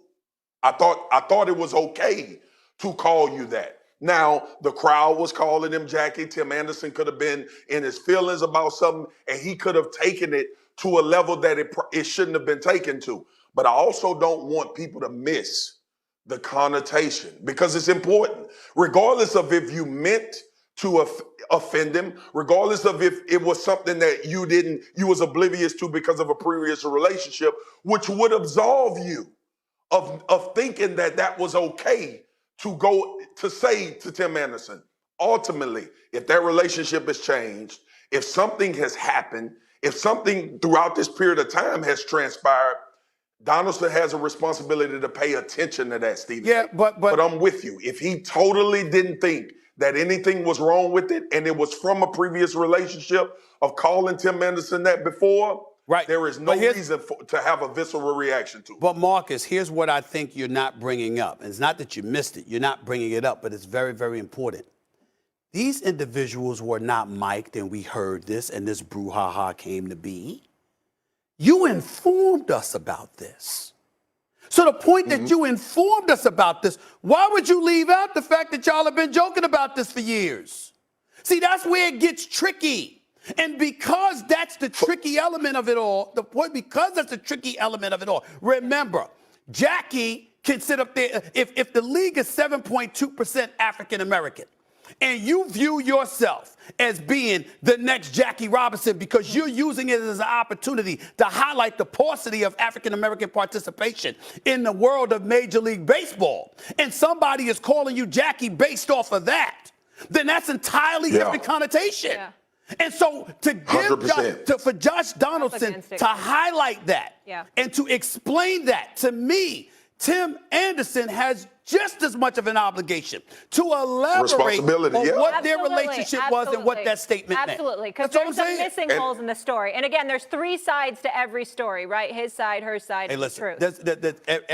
I thought it was okay to call you that. Now, the crowd was calling him Jackie. Tim Anderson could have been in his feelings about something, and he could have taken it to a level that it shouldn't have been taken to. But I also don't want people to miss the connotation because it's important. Regardless of if you meant to offend him, regardless of if it was something that you was oblivious to because of a previous relationship, which would absolve you of thinking that was okay to go to say to Tim Anderson. Ultimately, if that relationship has changed, if something has happened, if something throughout this period of time has transpired, Donaldson has a responsibility to pay attention to that, Stephen. Yeah, but I'm with you. If he totally didn't think that anything was wrong with it and it was from a previous relationship of calling Tim Anderson that before, there is no reason to have a visceral reaction to it. But Marcus, here's what I think you're not bringing up. And it's not that you missed it. You're not bringing it up, but it's very, very important. These individuals were not mic'd and we heard this and this brouhaha came to be. You informed us about this. So the point that you informed us about this, why would you leave out the fact that y'all have been joking about this for years? See, that's where it gets tricky. And because that's the tricky element of it all, remember, Jackie can sit up there, if the league is 7.2% African American, and you view yourself as being the next Jackie Robinson because you're using it as an opportunity to highlight the paucity of African-American participation in the world of Major League Baseball, and somebody is calling you Jackie based off of that, then that's entirely different connotation. Yeah. And so to give for Josh Donaldson to highlight that and to explain that, to me, Tim Anderson has just as much of an obligation to elaborate on what their relationship was and what that statement meant. Absolutely, because there's some missing holes in the story. And again, there's three sides to every story, right? His side, her side, hey, listen, the truth.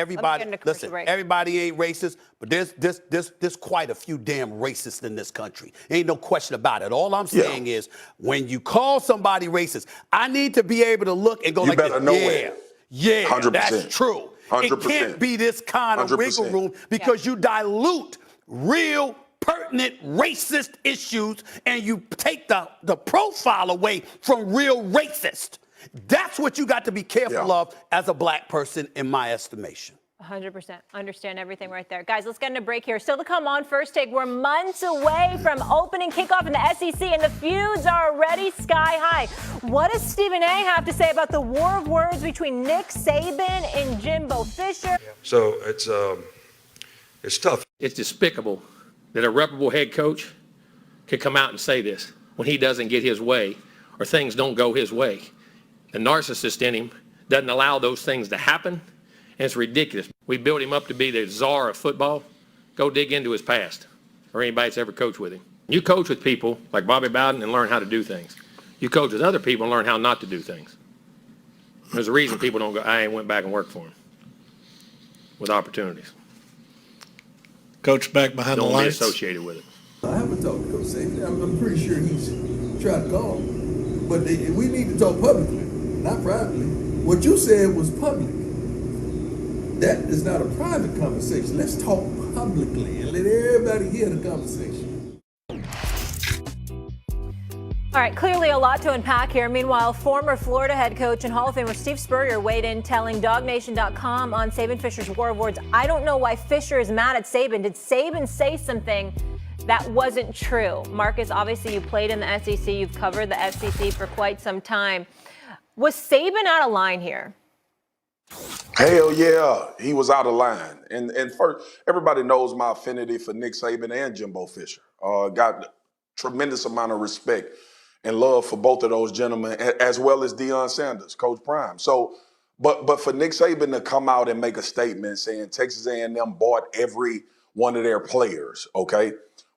everybody ain't racist, but there's quite a few damn racists in this country. Ain't no question about it. All I'm saying is when you call somebody racist, I need to be able to look and go like, yeah, 100%. That's true. 100%. It can't be this kind of 100%. Wiggle room because you dilute real, pertinent, racist issues and you take the profile away from real racist. That's what you got to be careful of as a black person, in my estimation. 100%. Understand everything right there. Guys, let's get into a break here. Still to come on First Take. We're months away from opening kickoff in the SEC, and the feuds are already sky high. What does Stephen A. have to say about the war of words between Nick Saban and Jimbo Fisher? So it's tough. It's despicable that a reputable head coach could come out and say this when he doesn't get his way or things don't go his way. The narcissist in him doesn't allow those things to happen. And it's ridiculous. We built him up to be the czar of football. Go dig into his past or anybody that's ever coached with him. You coach with people like Bobby Bowden and learn how to do things. You coach with other people and learn how not to do things. There's a reason people don't go, I ain't went back and worked for him with opportunities. Coach back behind the lights. Don't be associated with it. I haven't talked to Coach Saban. I'm pretty sure he's tried to call. But we need to talk publicly, not privately. What you said was public. That is not a private conversation. Let's talk publicly and let everybody hear the conversation. All right, clearly a lot to unpack here. Meanwhile, former Florida head coach and Hall of Famer Steve Spurrier weighed in, telling DogNation.com on Saban Fisher's War of Words, I don't know why Fisher is mad at Saban. Did Saban say something that wasn't true? Marcus, obviously you played in the SEC. You've covered the SEC for quite some time. Was Saban out of line here? Hell yeah, he was out of line. And first, everybody knows my affinity for Nick Saban and Jimbo Fisher. Got a tremendous amount of respect and love for both of those gentlemen, as well as Deion Sanders, Coach Prime. So, but for Nick Saban to come out and make a statement saying Texas A&M bought every one of their players, okay,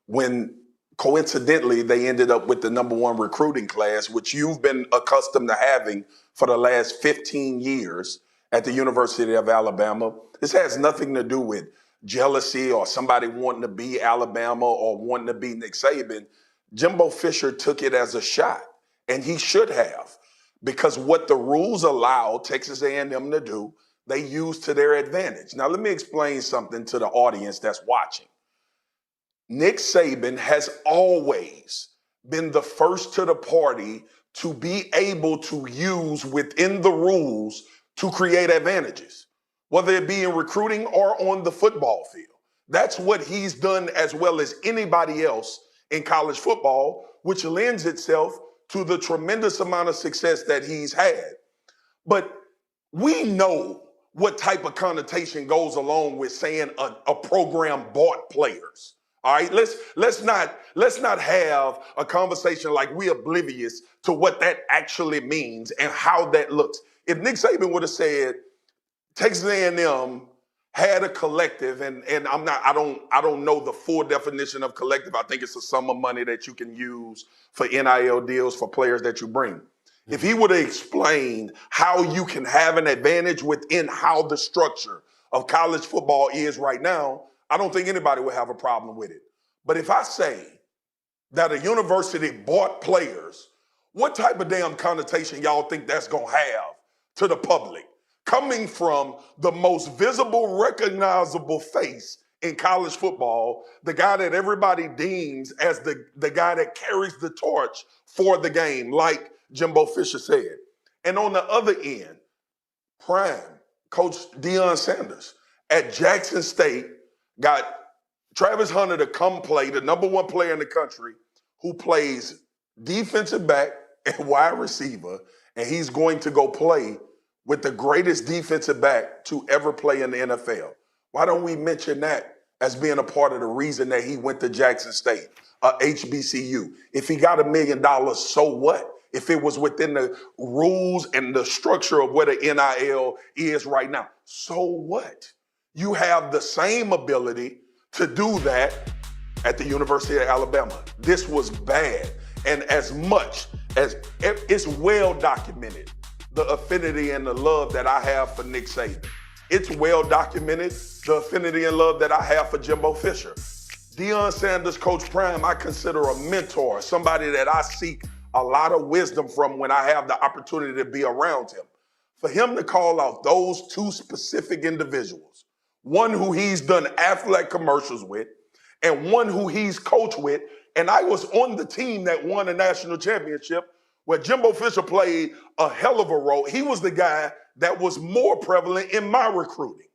when coincidentally they ended up with the #1 recruiting class, which you've been accustomed to having for the last 15 years at the University of Alabama. This has nothing to do with jealousy or somebody wanting to be Alabama or wanting to be Nick Saban. Jimbo Fisher took it as a shot, and he should have, because what the rules allow Texas A&M to do, they use to their advantage. Now, let me explain something to the audience that's watching. Nick Saban has always been the first to the party to be able to use within the rules to create advantages, whether it be in recruiting or on the football field. That's what he's done as well as anybody else in college football, which lends itself to the tremendous amount of success that he's had. But we know what type of connotation goes along with saying a program bought players. All right, let's not have a conversation like we're oblivious to what that actually means and how that looks. If Nick Saban would have said Texas A&M had a collective, and I don't know the full definition of collective. I think it's a sum of money that you can use for NIL deals for players that you bring. If he would have explained how you can have an advantage within how the structure of college football is right now, I don't think anybody would have a problem with it. But if I say that a university bought players, what type of damn connotation y'all think that's gonna have to the public? coming from the most visible, recognizable face in college football, the guy that everybody deems as the guy that carries the torch for the game, like Jimbo Fisher said. And on the other end, prime, Coach Deion Sanders at Jackson State got Travis Hunter to come play, the number one player in the country, who plays defensive back and wide receiver, and he's going to go play with the greatest defensive back to ever play in the NFL. Why don't we mention that as being a part of the reason that he went to Jackson State, HBCU? If he got $1 million, so what? If it was within the rules and the structure of what an NIL is right now, so what? You have the same ability to do that at the University of Alabama. This was bad. And as much as it's well documented, the affinity and the love that I have for Nick Saban. It's well documented, the affinity and love that I have for Jimbo Fisher. Deion Sanders, Coach Prime, I consider a mentor, somebody that I seek a lot of wisdom from when I have the opportunity to be around him. For him to call out those two specific individuals, one who he's done Aflac commercials with, and one who he's coached with, and I was on the team that won a national championship where Jimbo Fisher played a hell of a role. He was the guy that was more prevalent in my recruiting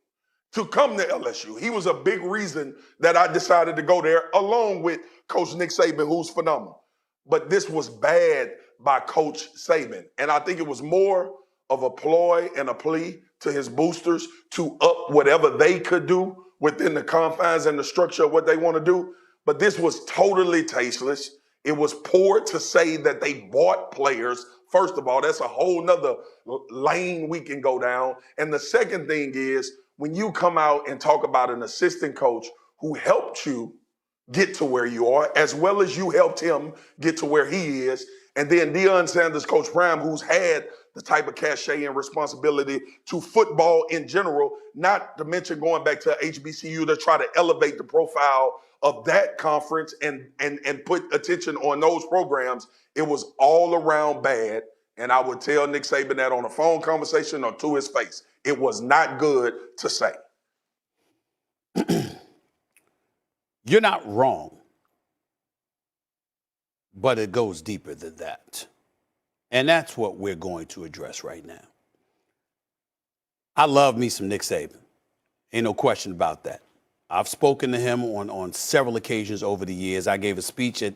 to come to LSU. He was a big reason that I decided to go there, along with Coach Nick Saban, who's phenomenal. But this was bad by Coach Saban. And I think it was more of a ploy and a plea to his boosters to up whatever they could do within the confines and the structure of what they want to do. But this was totally tasteless. It was poor to say that they bought players. First of all, that's a whole nother lane we can go down. And the second thing is, when you come out and talk about an assistant coach who helped you get to where you are, as well as you helped him get to where he is, and then Deion Sanders, Coach Prime, who's had the type of cachet and responsibility to football in general, not to mention going back to HBCU to try to elevate the profile of that conference and put attention on those programs. It was all around bad. And I would tell Nick Saban that on a phone conversation or to his face. It was not good to say. You're not wrong, but it goes deeper than that. And that's what we're going to address right now. I love me some Nick Saban. Ain't no question about that. I've spoken to him on several occasions over the years. I gave a speech to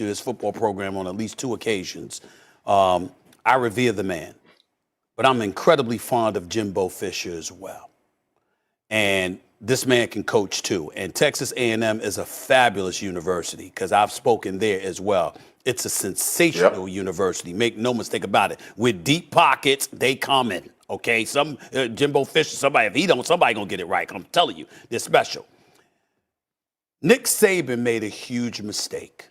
his football program on at least 2 occasions. I revere the man, but I'm incredibly fond of Jimbo Fisher as well. And this man can coach too. And Texas A&M is a fabulous university because I've spoken there as well. It's a sensational university. Make no mistake about it. With deep pockets, they come in. Okay, Jimbo Fisher, somebody gonna get it right. I'm telling you, they're special. Nick Saban made a huge mistake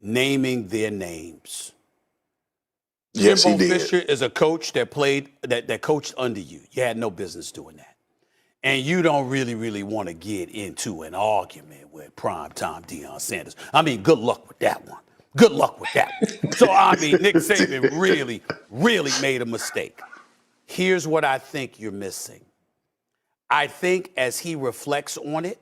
naming their names. Yes, Jimbo he did. Fisher is a coach that coached under you. You had no business doing that. And you don't really want to get into an argument with primetime Deion Sanders. I mean, good luck with that one. Good luck with that. So, I mean, Nick Saban really made a mistake. Here's what I think you're missing. I think as he reflects on it,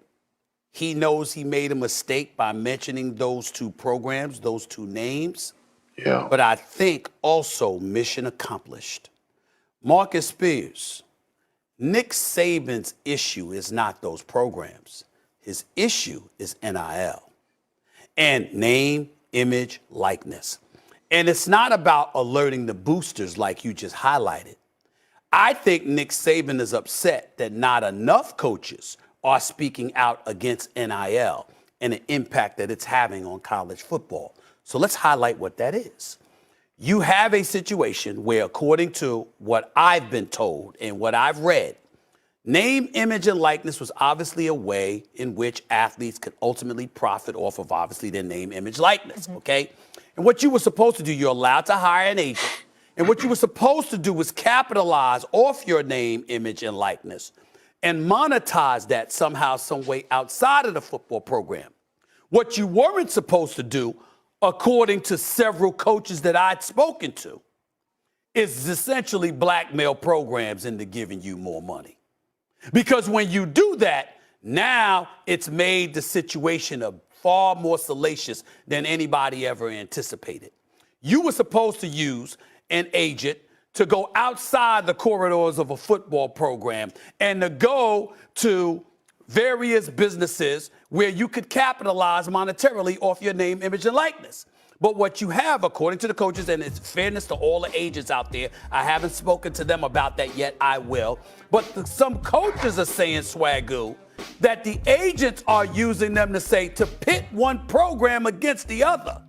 he knows he made a mistake by mentioning those 2 programs, those 2 names. Yeah. But I think also mission accomplished. Marcus Spears, Nick Saban's issue is not those programs. His issue is NIL and name, image, likeness. And it's not about alerting the boosters like you just highlighted. I think Nick Saban is upset that not enough coaches are speaking out against NIL and the impact that it's having on college football. So let's highlight what that is. You have a situation where, according to what I've been told and what I've read, name, image, and likeness was obviously a way in which athletes could ultimately profit off of obviously their name, image, likeness, okay? And what you were supposed to do, you're allowed to hire an agent, and what you were supposed to do was capitalize off your name, image, and likeness and monetize that somehow, some way outside of the football program. What you weren't supposed to do, according to several coaches that I'd spoken to, is essentially blackmail programs into giving you more money. Because when you do that, now it's made the situation far more salacious than anybody ever anticipated. You were supposed to use an agent to go outside the corridors of a football program and to go to various businesses where you could capitalize monetarily off your name, image, and likeness. But what you have, according to the coaches, and it's fairness to all the agents out there, I haven't spoken to them about that yet, I will. But some coaches are saying, Swagoo, that the agents are using them to say to pit one program against the other.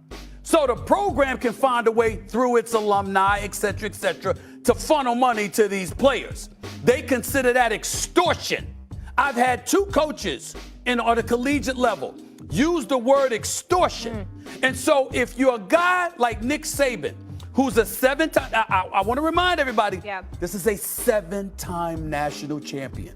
So the program can find a way through its alumni, et cetera, to funnel money to these players. They consider that extortion. I've had 2 coaches on a collegiate level use the word extortion. And so if you're a guy like Nick Saban, who's a 7-time, I want to remind everybody, this is a 7-time national champion.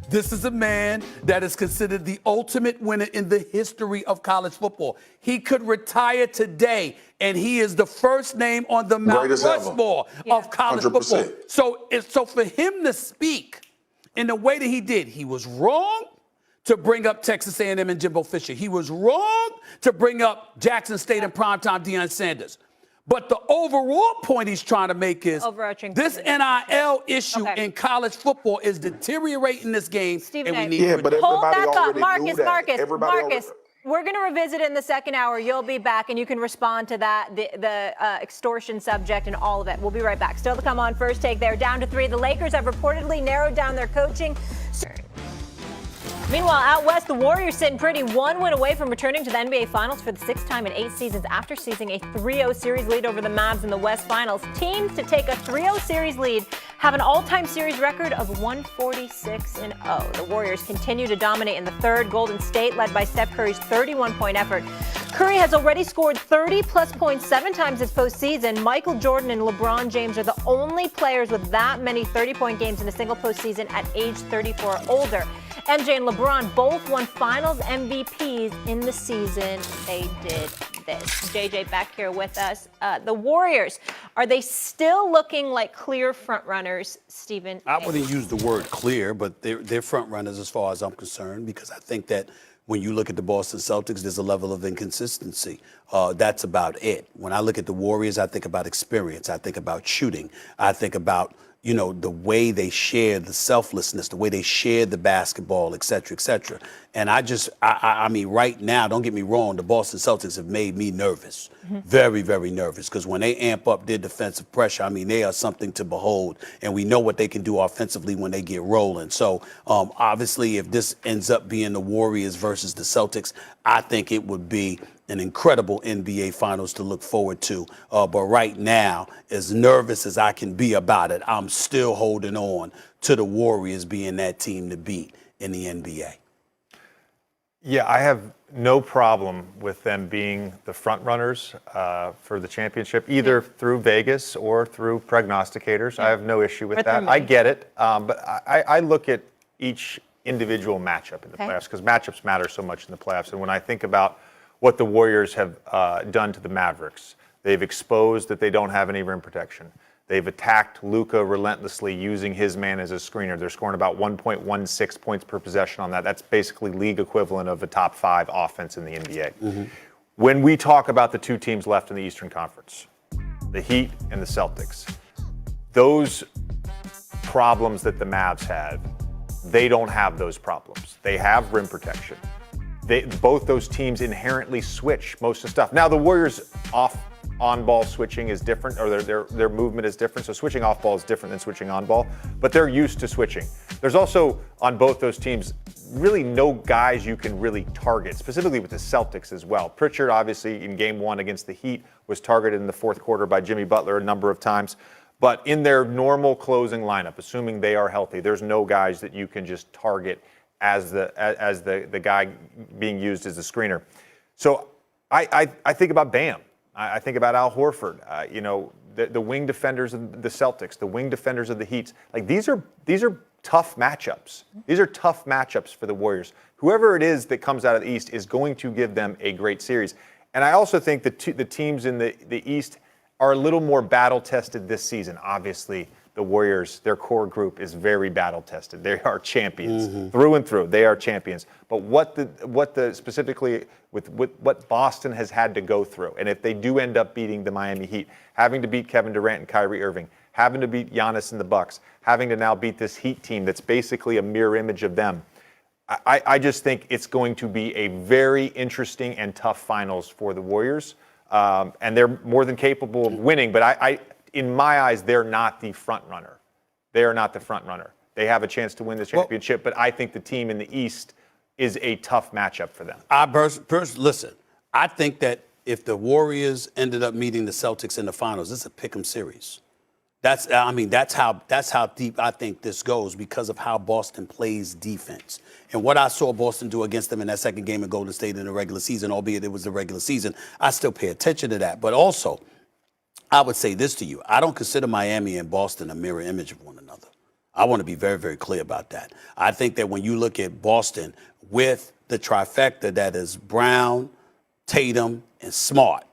This is a man that is considered the ultimate winner in the history of college football. He could retire today, and he is the first name on the Mount Rushmore of college 100%. football. So for him to speak in the way that he did, he was wrong to bring up Texas A&M and Jimbo Fisher. He was wrong to bring up Jackson State and primetime Deion Sanders. But the overall point he's trying to make is this NIL issue in college football is deteriorating this game, and we need to hold that thought. Marcus, we're going to revisit it in the second hour. You'll be back, and you can respond to that, the extortion subject and all of it. We'll be right back. Still to come on First Take. They're down to 3. The Lakers have reportedly narrowed down their coaching. Meanwhile, out west, the Warriors sitting pretty, 1 win away from returning to the NBA Finals for the 6th time in 8 seasons after seizing a 3-0 series lead over the Mavs in the West Finals. Teams to take a 3-0 series lead have an all-time series record of 146-0. The Warriors continue to dominate in the third. Golden State, led by Steph Curry's 31-point effort. Curry has already scored 30-plus points 7 times this postseason. Michael Jordan and LeBron James are the only players with that many 30-point games in a single postseason at age 34 or older. MJ and LeBron both won Finals MVPs in the season they did this. JJ back here with us. The Warriors, are they still looking like clear frontrunners, Stephen? I wouldn't use the word clear, but they're front runners as far as I'm concerned, because I think that when you look at the Boston Celtics, there's a level of inconsistency. That's about it. When I look at the Warriors, I think about experience. I think about shooting. I think about the way they share the selflessness, the way they share the basketball, et cetera, et cetera. And I mean, right now, don't get me wrong, the Boston Celtics have made me nervous, very, very nervous, because when they amp up their defensive pressure, I mean, they are something to behold, and we know what they can do offensively when they get rolling. So obviously, if this ends up being the Warriors versus the Celtics, I think it would be an incredible NBA Finals to look forward to. But right now, as nervous as I can be about it, I'm still holding on to the Warriors being that team to beat in the NBA. Yeah, I have no problem with them being the front runners for the championship, either through Vegas or through prognosticators. I have no issue with that. I get it. But I look at each individual matchup in the playoffs, because matchups matter so much in the playoffs. And when I think about what the Warriors have done to the Mavericks, they've exposed that they don't have any rim protection. They've attacked Luka relentlessly, using his man as a screener. They're scoring about 1.16 points per possession on that. That's basically league equivalent of a top 5 offense in the NBA. When we talk about the 2 teams left in the Eastern Conference, the Heat and the Celtics, those problems that the Mavs have, they don't have those problems. They have rim protection. Both those teams inherently switch most of the stuff. Now, the Warriors on-ball switching is different, or their movement is different. So switching off-ball is different than switching on-ball, but they're used to switching. There's also, on both those teams, really no guys you can really target, specifically with the Celtics as well. Pritchard, obviously, in Game 1 against the Heat, was targeted in the fourth quarter by Jimmy Butler a number of times. But in their normal closing lineup, assuming they are healthy, there's no guys that you can just target as the guy being used as the screener. So I think about Bam. I think about Al Horford. The wing defenders of the Celtics, the wing defenders of the Heat. Like these are tough matchups. These are tough matchups for the Warriors. Whoever it is that comes out of the East is going to give them a great series. And I also think that the teams in the East are a little more battle-tested this season. Obviously, the Warriors, their core group is very battle-tested. They are champions through and through. They are champions. But specifically with what Boston has had to go through, and if they do end up beating the Miami Heat, having to beat Kevin Durant and Kyrie Irving, having to beat Giannis and the Bucks, having to now beat this Heat team that's basically a mirror image of them, I just think it's going to be a very interesting and tough finals for the Warriors. And they're more than capable of winning, but in my eyes, they're not the front runner. They are not the front runner. They have a chance to win the championship, but I think the team in the East is a tough matchup for them. Listen, I think that if the Warriors ended up meeting the Celtics in the finals, this is a pick'em series. That's how deep I think this goes because of how Boston plays defense. And what I saw Boston do against them in that second game of Golden State in the regular season, albeit it was the regular season, I still pay attention to that. But also, I would say this to you. I don't consider Miami and Boston a mirror image of one another. I want to be very, very clear about that. I think that when you look at Boston with the trifecta that is Brown, Tatum, and Smart,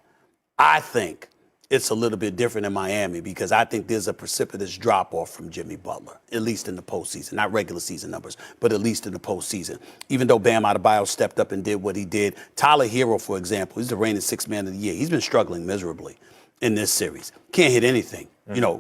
I think it's a little bit different in Miami because I think there's a precipitous drop-off from Jimmy Butler, at least in the postseason. Not regular season numbers, but at least in the postseason. Even though Bam Adebayo stepped up and did what he did, Tyler Hero, for example, he's the reigning sixth man of the year. He's been struggling miserably in this series. Can't hit anything,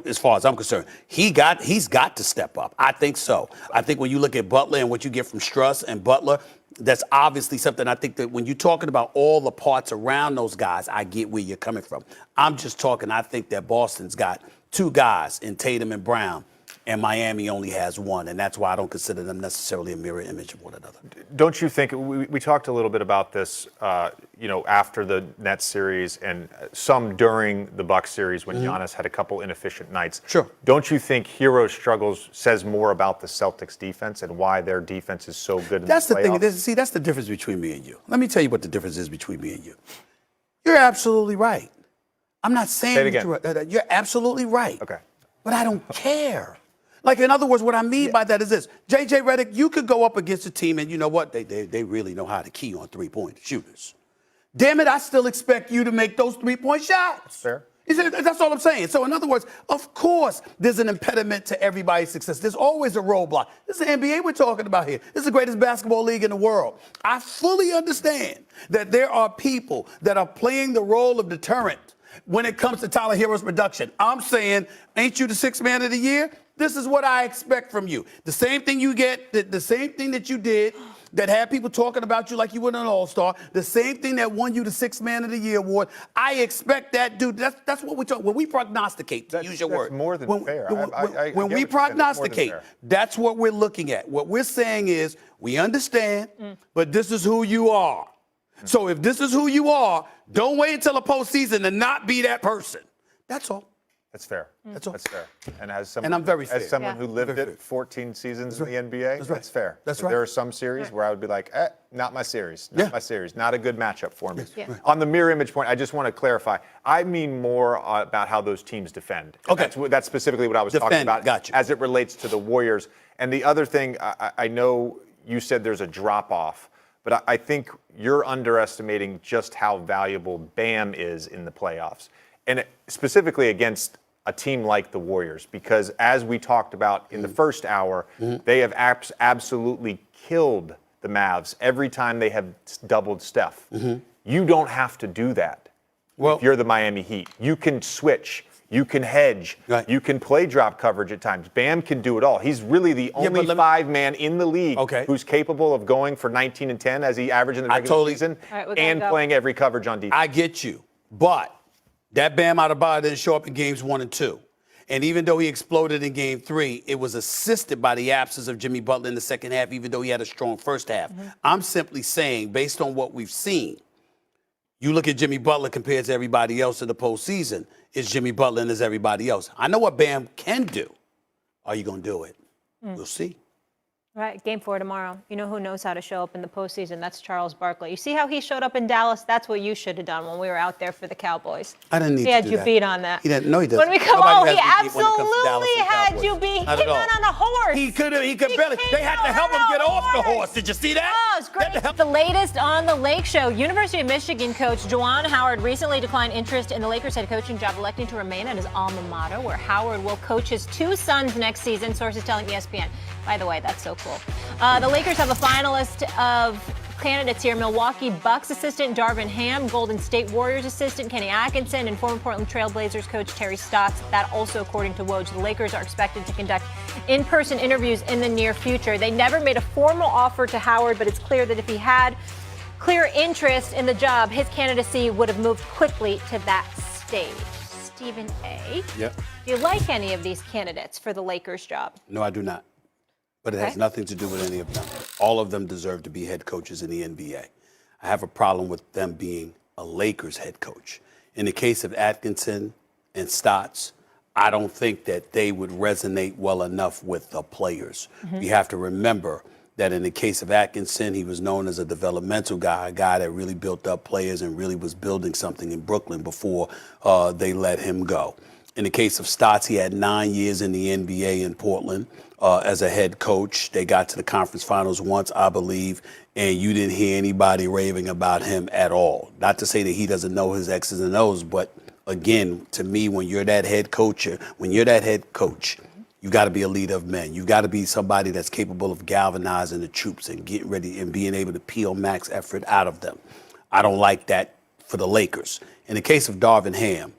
as far as I'm concerned. He's got to step up. I think so. I think when you look at Butler and what you get from Struss and Butler, that's obviously something I think that when you're talking about all the parts around those guys, I get where you're coming from. I'm just talking, I think that Boston's got two guys in Tatum and Brown, and Miami only has one, and that's why I don't consider them necessarily a mirror image of one another. Don't you think, we talked a little bit about this, after the Nets series and some during the Bucks series when Giannis had a couple inefficient nights. Sure. Don't you think Hero's struggles says more about the Celtics defense and why their defense is so good in the playoffs? That's the thing. That's the difference between me and you. Let me tell you what the difference is between me and you. You're absolutely right. I'm not saying Say it again. You're absolutely right. Okay. But I don't care. Like, in other words, what I mean by that is this. J.J. Redick, you could go up against a team, and you know what? They really know how to key on three-point shooters. Damn it, I still expect you to make those three-point shots. Fair. That's all I'm saying. So, in other words, of course, there's an impediment to everybody's success. There's always a roadblock. This is the NBA we're talking about here. This is the greatest basketball league in the world. I fully understand that there are people that are playing the role of deterrent when it comes to Tyler Hero's production. I'm saying, ain't you the sixth man of the year? This is what I expect from you. The same thing you get, the same thing that you did that had people talking about you like you were an all-star, the same thing that won you the sixth man of the year award. I expect that, dude. That's what we talk. When we prognosticate, to use your word. That's more than fair. When we prognosticate, that's what we're looking at. What we're saying is, we understand, but this is who you are. So if this is who you are, don't wait until the postseason to not be that person. That's all. That's fair. That's all. That's fair. And I'm very fair. As someone who lived it 14 seasons in the NBA, that's fair. That's right. There are some series where I would be like, not my series. Not my series. Not a good matchup for me. Yeah. On the mirror image point, I just want to clarify. I mean more about how those teams defend. Okay. That's specifically what I was talking about. Got you. As it relates to the Warriors. And the other thing, I know you said there's a drop-off, but I think you're underestimating just how valuable Bam is in the playoffs. And specifically against a team like the Warriors, because as we talked about in the first hour, they have absolutely killed the Mavs every time they have doubled Steph. You don't have to do that if you're the Miami Heat. You can switch. You can hedge. Right. You can play drop coverage at times. Bam can do it all. He's really the only five-man in the league who's capable of going for 19 and 10 as he averaged in the regular season and playing every coverage on defense. I get you, but that Bam Adebayo didn't show up in games 1 and 2. And even though he exploded in game 3, it was assisted by the absence of Jimmy Butler in the second half, even though he had a strong first half. I'm simply saying, based on what we've seen, you look at Jimmy Butler compared to everybody else in the postseason, it's Jimmy Butler and it's everybody else. I know what Bam can do. Are you going to do it? We'll see. Right, game 4 tomorrow. You know who knows how to show up in the postseason? That's Charles Barkley. You see how he showed up in Dallas? That's what you should have done when we were out there for the Cowboys. I didn't need to do that. He had you beat on that. He didn't. No, he doesn't. When we come Nobody he has me beat when it comes to Dallas absolutely and had Cowboys. you beat. He Not came at all. out on a horse. He barely. They had to help him get off the horse. Did you see that? was great. The latest on the Lake Show. University of Michigan coach Juwan Howard recently declined interest in the Lakers head coaching job, electing to remain at his alma mater, where Howard will coach his 2 sons next season, sources telling ESPN. By the way, that's so cool. The Lakers have a finalist of candidates here: Milwaukee Bucks assistant Darvin Ham, Golden State Warriors assistant Kenny Atkinson, and former Portland Trail Blazers coach Terry Stotts. That also according to Woj. The Lakers are expected to conduct in-person interviews in the near future. They never made a formal offer to Howard, but it's clear that if he had clear interest in the job, his candidacy would have moved quickly to that stage. Stephen A. Yep. Do you like any of these candidates for the Lakers job? No, I do not. But it has nothing to do with any of them. All of them deserve to be head coaches in the NBA. I have a problem with them being a Lakers head coach. In the case of Atkinson and Stotts, I don't think that they would resonate well enough with the players. You have to remember that in the case of Atkinson, he was known as a developmental guy, a guy that really built up players and really was building something in Brooklyn before they let him go. In the case of Stotts, he had 9 years in the NBA in Portland as a head coach. They got to the conference finals once, I believe, and you didn't hear anybody raving about him at all. Not to say that he doesn't know his X's and O's, but again, to me, when you're that head coach, you got to be a leader of men. You got to be somebody that's capable of galvanizing the troops and getting ready and being able to peel max effort out of them. I don't like that for the Lakers. In the case of Darvin Ham,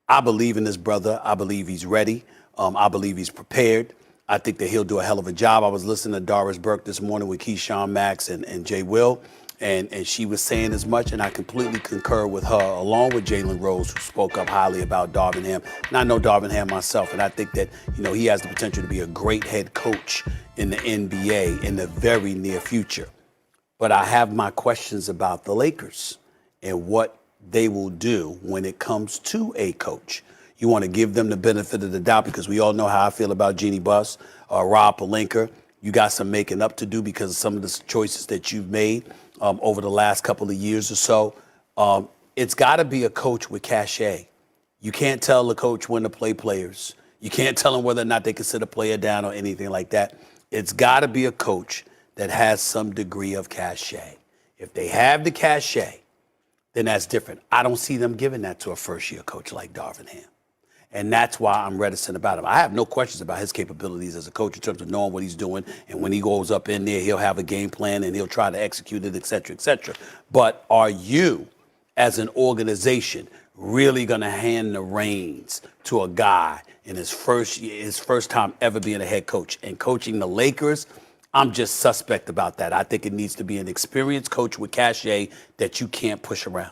I believe in this brother. I believe he's ready. I believe he's prepared. I think that he'll do a hell of a job. I was listening to Doris Burke this morning with Keyshawn Max and Jay Will, and she was saying as much, and I completely concur with her, along with Jalen Rose, who spoke up highly about Darvin Ham. And I know Darvin Ham myself, and I think that, he has the potential to be a great head coach in the NBA in the very near future. But I have my questions about the Lakers and what they will do when it comes to a coach. You want to give them the benefit of the doubt, because we all know how I feel about Jeannie Buss, Rob Pelinka. You got some making up to do because of some of the choices that you've made over the last couple of years or so. It's got to be a coach with cachet. You can't tell the coach when to play players. You can't tell them whether or not they can sit a player down or anything like that. It's got to be a coach that has some degree of cachet. If they have the cachet, then that's different. I don't see them giving that to a first-year coach like Darvin Ham. And that's why I'm reticent about him. I have no questions about his capabilities as a coach in terms of knowing what he's doing. And when he goes up in there, he'll have a game plan and he'll try to execute it, et cetera, et cetera. But are you, as an organization, really going to hand the reins to a guy in his first time ever being a head coach and coaching the Lakers? I'm just suspect about that. I think it needs to be an experienced coach with cachet that you can't push around.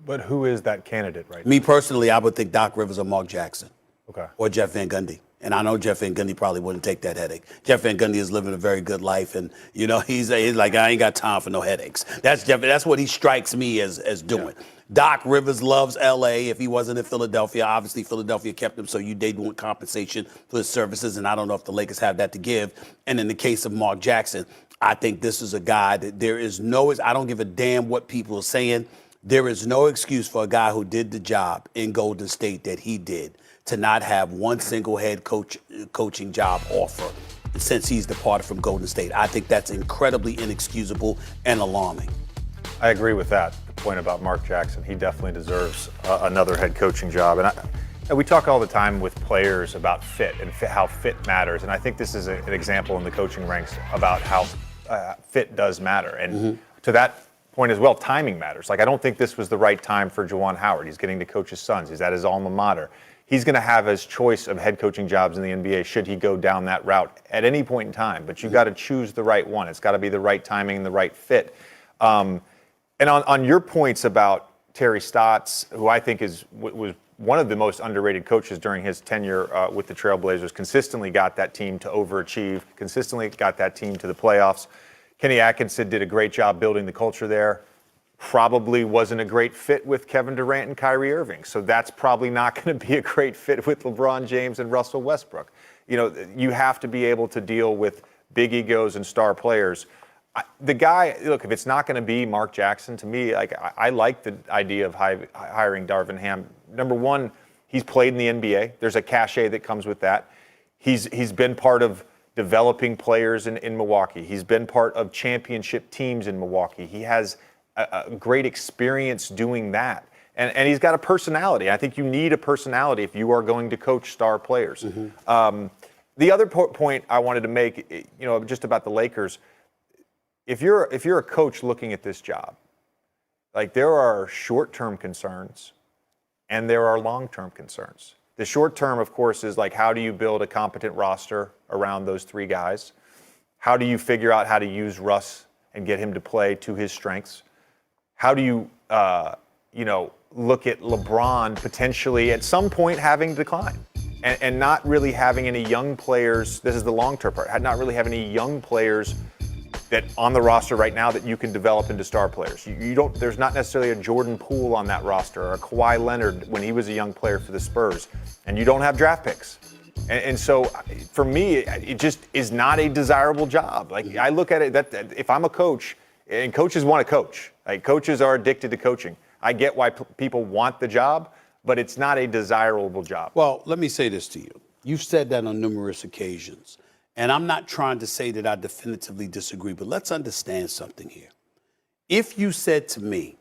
But who is that candidate right now? Me personally, I would think Doc Rivers or Mark Jackson. Okay. Or Jeff Van Gundy. And I know Jeff Van Gundy probably wouldn't take that headache. Jeff Van Gundy is living a very good life, and he's like, I ain't got time for no headaches. That's Jeff. That's what he strikes me as doing. Yeah. Doc Rivers loves L.A. If he wasn't in Philadelphia, obviously Philadelphia kept him, so they'd want compensation for his services, and I don't know if the Lakers have that to give. And in the case of Mark Jackson, I think this is a guy that I don't give a damn what people are saying. There is no excuse for a guy who did the job in Golden State that he did to not have one single head coaching job offer since he's departed from Golden State. I think that's incredibly inexcusable and alarming. I agree with that, the point about Mark Jackson. He definitely deserves another head coaching job. And we talk all the time with players about fit and how fit matters. And I think this is an example in the coaching ranks about how fit does matter. And to that point as well, timing matters. Like, I don't think this was the right time for Juwan Howard. He's getting to coach his sons. He's at his alma mater. He's going to have his choice of head coaching jobs in the NBA should he go down that route at any point in time. But you've got to choose the right one. It's got to be the right timing and the right fit. And on your points about Terry Stotts, who I think was one of the most underrated coaches during his tenure with the Trailblazers, consistently got that team to overachieve, consistently got that team to the playoffs. Kenny Atkinson did a great job building the culture there. Probably wasn't a great fit with Kevin Durant and Kyrie Irving. So that's probably not going to be a great fit with LeBron James and Russell Westbrook. You have to be able to deal with big egos and star players. The guy, look, if it's not going to be Mark Jackson, to me, I like the idea of hiring Darvin Ham. Number one, he's played in the NBA. There's a cachet that comes with that. He's been part of developing players in Milwaukee. He's been part of championship teams in Milwaukee. He has a great experience doing that. And he's got a personality. I think you need a personality if you are going to coach star players. The other point I wanted to make, just about the Lakers, if you're a coach looking at this job, like, there are short-term concerns and there are long-term concerns. The short term, of course, is like, how do you build a competent roster around those three guys? How do you figure out how to use Russ and get him to play to his strengths? How do you, look at LeBron potentially at some point having decline and not really having any young players? This is the long-term part. Not really having any young players that on the roster right now that you can develop into star players. You don't. There's not necessarily a Jordan Poole on that roster or a Kawhi Leonard when he was a young player for the Spurs, and you don't have draft picks. And so, for me, it just is not a desirable job. Like, I look at it that if I'm a coach, and coaches want to coach, like, coaches are addicted to coaching. I get why people want the job, but it's not a desirable job. Well, let me say this to you. You've said that on numerous occasions. And I'm not trying to say that I definitively disagree, but let's understand something here. If you said to me,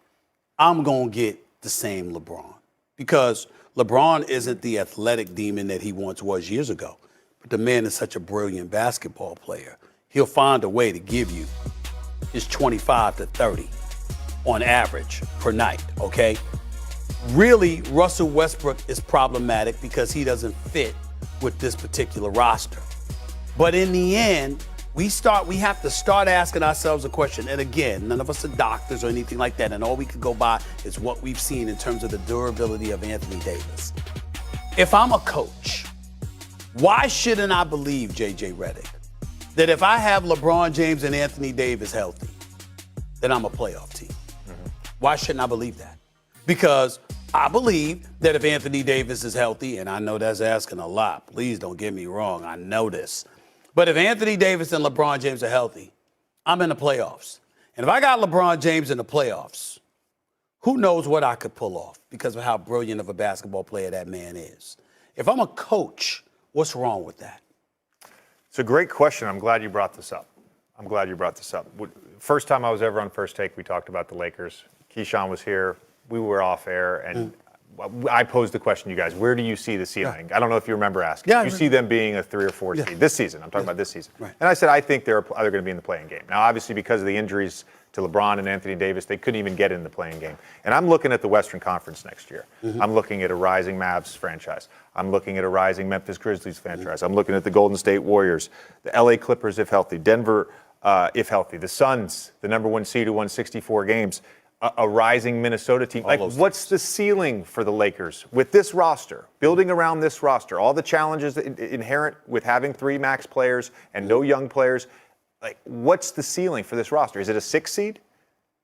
I'm going to get the same LeBron, because LeBron isn't the athletic demon that he once was years ago, but the man is such a brilliant basketball player. He'll find a way to give you his 25 to 30 on average per night, okay? Really, Russell Westbrook is problematic because he doesn't fit with this particular roster. But in the end, we have to start asking ourselves a question. And again, none of us are doctors or anything like that. And all we could go by is what we've seen in terms of the durability of Anthony Davis. If I'm a coach, why shouldn't I believe, JJ Redick, that if I have LeBron James and Anthony Davis healthy, then I'm a playoff team? Why shouldn't I believe that? Because I believe that if Anthony Davis is healthy, and I know that's asking a lot, please don't get me wrong, I know this. But if Anthony Davis and LeBron James are healthy, I'm in the playoffs. And if I got LeBron James in the playoffs, who knows what I could pull off because of how brilliant of a basketball player that man is. If I'm a coach, what's wrong with that? It's a great question. I'm glad you brought this up. First time I was ever on First Take, we talked about the Lakers. Keyshawn was here. We were off air, and I posed the question to you guys. Where do you see the ceiling? I don't know if you remember asking. Yeah, you see them being a 3 or 4 seed this season. I'm talking about this season. Right. And I said, I think they're going to be in the playing game. Now, obviously, because of the injuries to LeBron and Anthony Davis, they couldn't even get in the playing game. And I'm looking at the Western Conference next year. I'm looking at a rising Mavs franchise. I'm looking at a rising Memphis Grizzlies franchise. I'm looking at the Golden State Warriors, the LA Clippers if healthy, Denver if healthy, the Suns, the number 1 seed who won 64 games. A rising Minnesota team. Like, what's the ceiling for the Lakers with this roster, building around this roster, all the challenges inherent with having 3 max players and no young players? Like, what's the ceiling for this roster? Is it a 6 seed?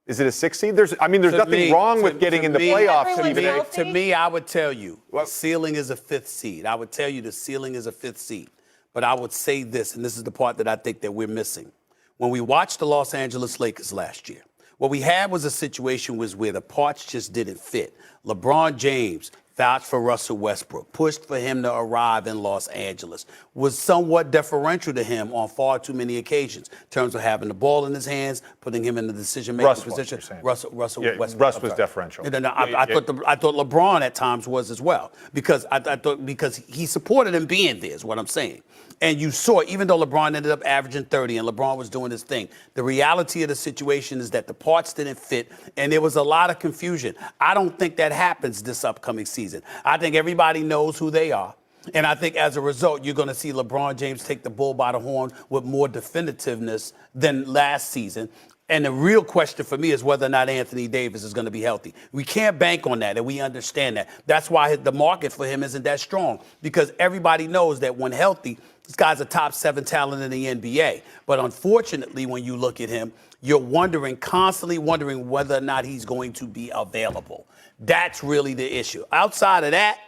Is it a 6 seed? There's nothing wrong with getting in the playoffs. To me, I would tell you, the ceiling is a 5th seed. I would tell you the ceiling is a 5th seed. But I would say this, and this is the part that I think that we're missing. When we watched the Los Angeles Lakers last year, what we had was a situation where the parts just didn't fit. LeBron James vouched for Russell Westbrook, pushed for him to arrive in Los Angeles, was somewhat deferential to him on far too many occasions in terms of having the ball in his hands, putting him in the decision-making position. Russell Westbrook. Russ was deferential. I thought LeBron at times was as well, because I thought because he supported him being there is what I'm saying. And you saw, even though LeBron ended up averaging 30 and LeBron was doing his thing, the reality of the situation is that the parts didn't fit and there was a lot of confusion. I don't think that happens this upcoming season. I think everybody knows who they are. And I think as a result, you're going to see LeBron James take the bull by the horn with more definitiveness than last season. And the real question for me is whether or not Anthony Davis is going to be healthy. We can't bank on that, and we understand that. That's why the market for him isn't that strong, because everybody knows that when healthy, this guy's a top 7 talent in the NBA. But unfortunately, when you look at him, you're constantly wondering whether or not he's going to be available. That's really the issue. Outside of that,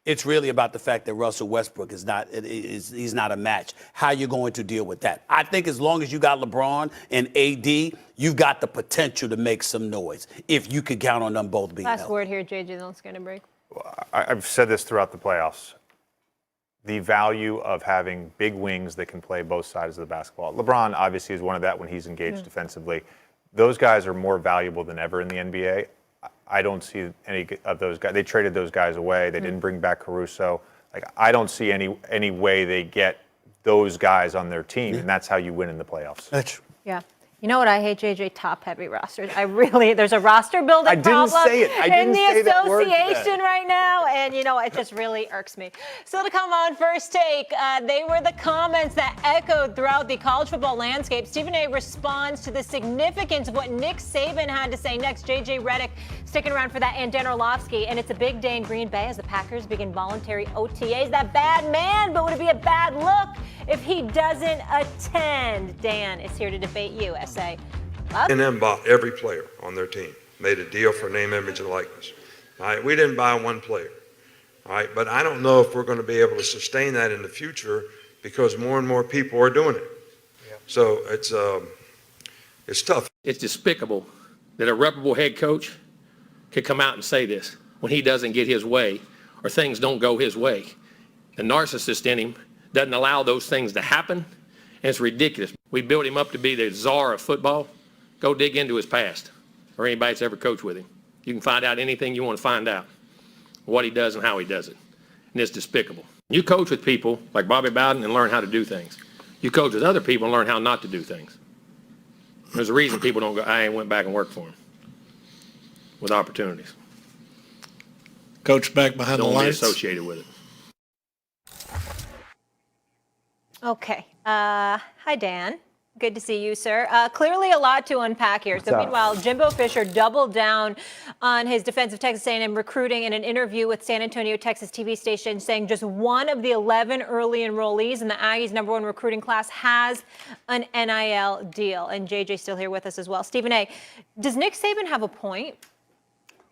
it's really about the fact that Russell Westbrook he's not a match. How you going to deal with that? I think as long as you got LeBron and AD, you've got the potential to make some noise if you could count on them both being Last healthy. word here, JJ, then let's get a break. I've said this throughout the playoffs. the value of having big wings that can play both sides of the basketball. LeBron obviously is one of that when he's engaged defensively. Those guys are more valuable than ever in the NBA. I don't see any of those guys. They traded those guys away. They didn't bring back Caruso. Like, I don't see any way they get those guys on their team, and that's how you win in the playoffs. That's Yeah. You know what I hate, JJ? Top-heavy rosters. There's a roster building problem in the association right now, and it just really irks me. So to come on First Take, they were the comments that echoed throughout the college football landscape. Stephen A. responds to the significance of what Nick Saban had to say next. JJ Redick sticking around for that, and Dan Orlovsky, and it's a big day in Green Bay as the Packers begin voluntary OTAs. That bad man, but would it be a bad look if he doesn't attend? Dan is here to debate you. SA. And then bought every player on their team, made a deal for name, image, and likeness. All right, we didn't buy one player. All right, but I don't know if we're going to be able to sustain that in the future because more and more people are doing it. So it's tough. It's despicable that a reputable head coach could come out and say this when he doesn't get his way or things don't go his way. The narcissist in him doesn't allow those things to happen, and it's ridiculous. We built him up to be the czar of football. Go dig into his past or anybody that's ever coached with him. You can find out anything you want to find out, what he does and how he does it. And it's despicable. You coach with people like Bobby Bowden and learn how to do things. You coach with other people and learn how not to do things. There's a reason people don't go, I ain't went back and worked for him with opportunities. Coach back behind the lights. Don't be associated with it. Okay. Hi, Dan. Good to see you, sir. Clearly a lot to unpack here. So meanwhile, Jimbo Fisher doubled down on his defense of Texas A&M recruiting in an interview with San Antonio, Texas TV station, saying just one of the 11 early enrollees in the Aggies' #1 recruiting class has an NIL deal. And JJ's still here with us as well. Stephen A., does Nick Saban have a point?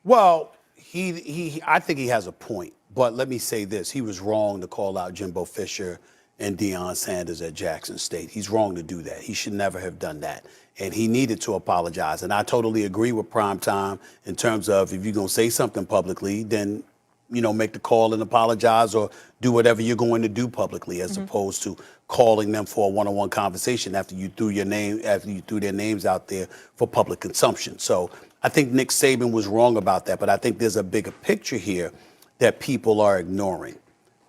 Well, I think he has a point. But let me say this. He was wrong to call out Jimbo Fisher and Deion Sanders at Jackson State. He's wrong to do that. He should never have done that. And he needed to apologize. And I totally agree with Primetime in terms of if you're going to say something publicly, then, make the call and apologize or do whatever you're going to do publicly as opposed to calling them for a one-on-one conversation after you threw their names out there for public consumption. So I think Nick Saban was wrong about that. But I think there's a bigger picture here that people are ignoring.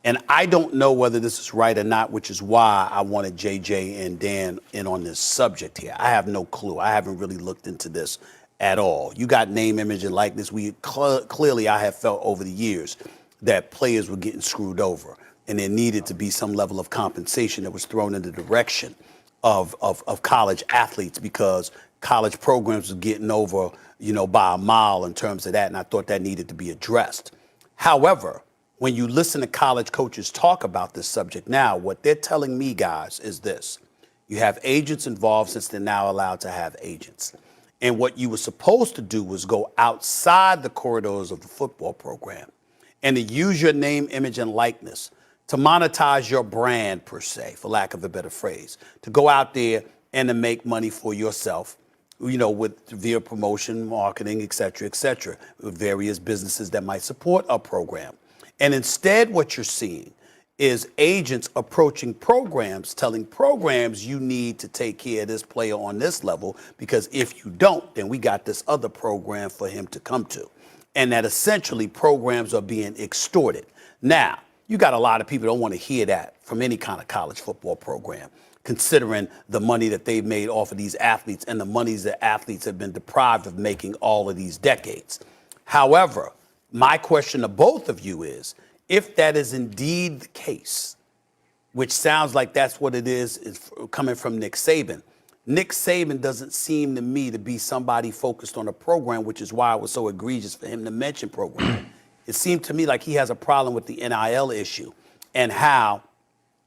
And I don't know whether this is right or not, which is why I wanted JJ and Dan in on this subject here. I have no clue. I haven't really looked into this at all. You got name, image, and likeness. Clearly, I have felt over the years that players were getting screwed over, and there needed to be some level of compensation that was thrown in the direction of college athletes because college programs were getting over, by a mile in terms of that, and I thought that needed to be addressed. However, when you listen to college coaches talk about this subject now, what they're telling me, guys, is this. You have agents involved since they're now allowed to have agents. And what you were supposed to do was go outside the corridors of the football program and to use your name, image, and likeness to monetize your brand, per se, for lack of a better phrase, to go out there and to make money for yourself, via promotion, marketing, et cetera, with various businesses that might support a program. And instead, what you're seeing is agents approaching programs, telling programs you need to take care of this player on this level, because if you don't, then we got this other program for him to come to. And that essentially programs are being extorted. Now, you got a lot of people who don't want to hear that from any kind of college football program, considering the money that they've made off of these athletes and the monies that athletes have been deprived of making all of these decades. However, my question to both of you is, if that is indeed the case, which sounds like that's what it is coming from Nick Saban. Nick Saban doesn't seem to me to be somebody focused on a program, which is why it was so egregious for him to mention program. It seemed to me like he has a problem with the NIL issue and how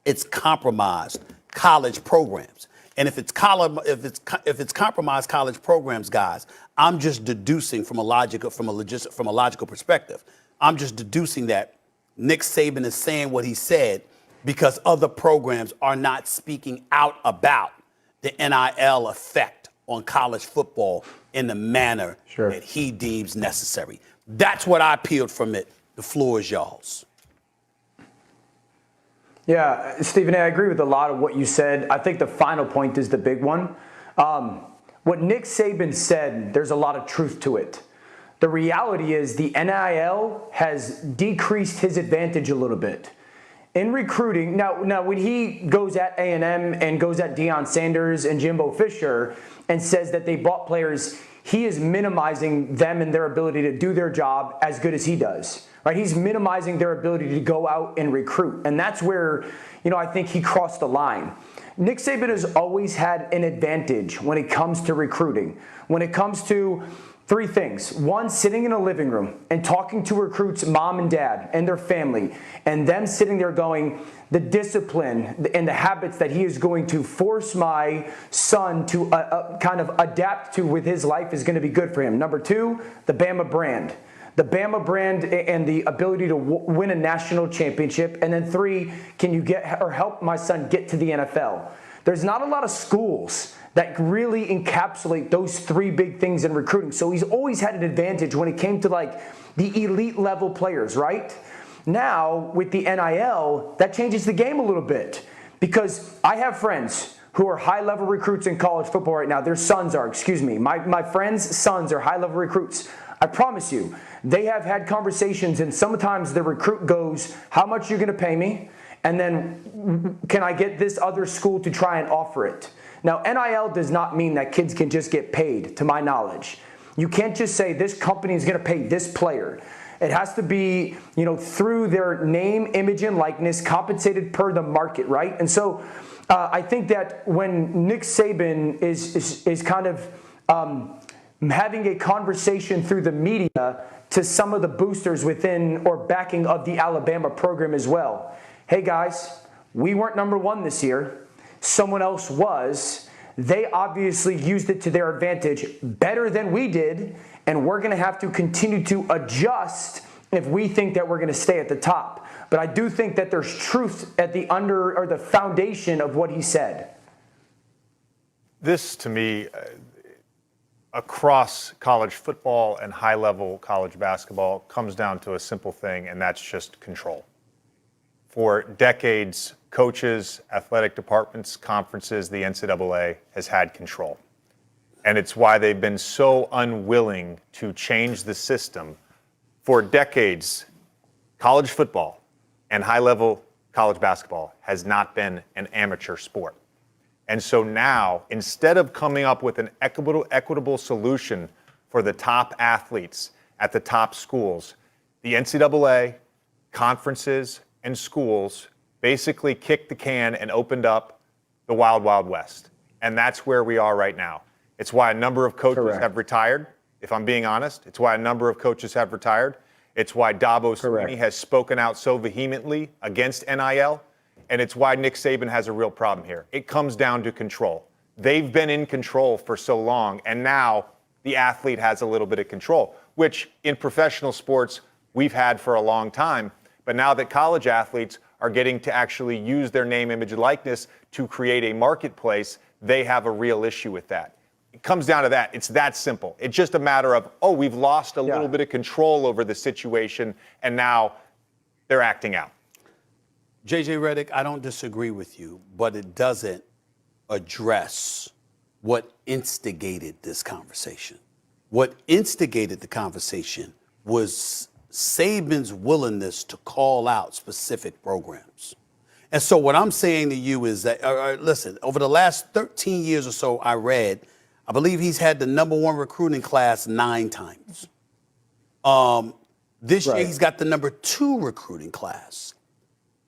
it's compromised college programs. And if it's compromised college programs, guys, I'm just deducing from a logical perspective. I'm just deducing that Nick Saban is saying what he said because other programs are not speaking out about the NIL effect on college football in the manner that he deems necessary. That's what I peeled from it. The floor is y'all's. Yeah, Stephen A., I agree with a lot of what you said. I think the final point is the big one. What Nick Saban said, there's a lot of truth to it. The reality is the NIL has decreased his advantage a little bit. In recruiting, now when he goes at A&M and goes at Deion Sanders and Jimbo Fisher and says that they bought players, he is minimizing them and their ability to do their job as good as he does. Right? He's minimizing their ability to go out and recruit. And that's where, I think he crossed the line. Nick Saban has always had an advantage when it comes to recruiting. When it comes to three things. One, sitting in a living room and talking to recruits' mom and dad and their family, and them sitting there going, the discipline and the habits that he is going to force my son to kind of adapt to with his life is going to be good for him. Number two, the Bama brand. The Bama brand and the ability to win a national championship. And then three, can you get or help my son get to the NFL? There's not a lot of schools that really encapsulate those three big things in recruiting. So he's always had an advantage when it came to like the elite level players, right? Now with the NIL, that changes the game a little bit because I have friends who are high level recruits in college football right now. Their sons are, my friends' sons are high level recruits. I promise you, they have had conversations and sometimes the recruit goes, how much are you going to pay me? And then can I get this other school to try and offer it? Now, NIL does not mean that kids can just get paid, to my knowledge. You can't just say this company is going to pay this player. It has to be, through their name, image, and likeness, compensated per the market, right? And so I think that when Nick Saban is kind of having a conversation through the media to some of the boosters within or backing of the Alabama program as well. Hey guys, we weren't number one this year. Someone else was. They obviously used it to their advantage better than we did, and we're going to have to continue to adjust if we think that we're going to stay at the top. But I do think that there's truth at the the foundation of what he said. This, to me, across college football and high-level college basketball comes down to a simple thing, and that's just control. For decades, coaches, athletic departments, conferences, the NCAA has had control. And it's why they've been so unwilling to change the system. For decades, college football and high-level college basketball has not been an amateur sport. And so now, instead of coming up with an equitable solution for the top athletes at the top schools, the NCAA, conferences, and schools basically kicked the can and opened up the wild, wild west. And that's where we are right now. It's why a number of coaches have retired, if I'm being honest. It's why a number of coaches have retired. It's why Dabo Swinney has spoken out so vehemently against NIL. And it's why Nick Saban has a real problem here. It comes down to control. They've been in control for so long, and now the athlete has a little bit of control, which in professional sports we've had for a long time. But now that college athletes are getting to actually use their name, image, and likeness to create a marketplace, they have a real issue with that. It comes down to that. It's that simple. It's just a matter of, we've lost a little bit of control over the situation, and now they're acting out. JJ Redick, I don't disagree with you, but it doesn't address what instigated this conversation. What instigated the conversation was Saban's willingness to call out specific programs. And so what I'm saying to you is that, listen, over the last 13 years or so, I believe he's had the #1 recruiting class 9 times. This year, he's got the #2 recruiting class.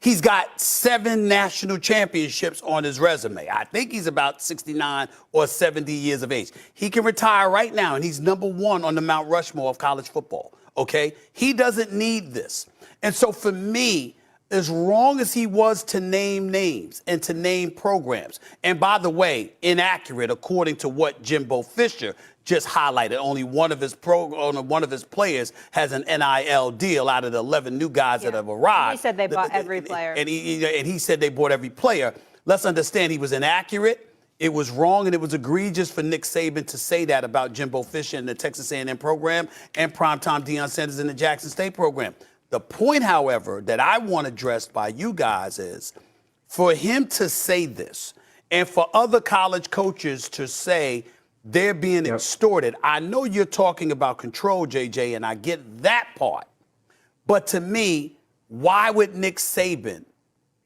He's got 7 national championships on his resume. I think he's about 69 or 70 years of age. He can retire right now, and he's #1 on the Mount Rushmore of college football, okay? He doesn't need this. And so for me, as wrong as he was to name names and to name programs, and by the way, inaccurate according to what Jimbo Fisher just highlighted. Only one of his players has an NIL deal out of the 11 new guys that have arrived. He said they bought every player. And he said they bought every player. Let's understand he was inaccurate. It was wrong, and it was egregious for Nick Saban to say that about Jimbo Fisher and the Texas A&M program and primetime Deion Sanders in the Jackson State program. The point, however, that I want addressed by you guys is for him to say this and for other college coaches to say they're being extorted, I know you're talking about control, JJ, and I get that part. But to me, why would Nick Saban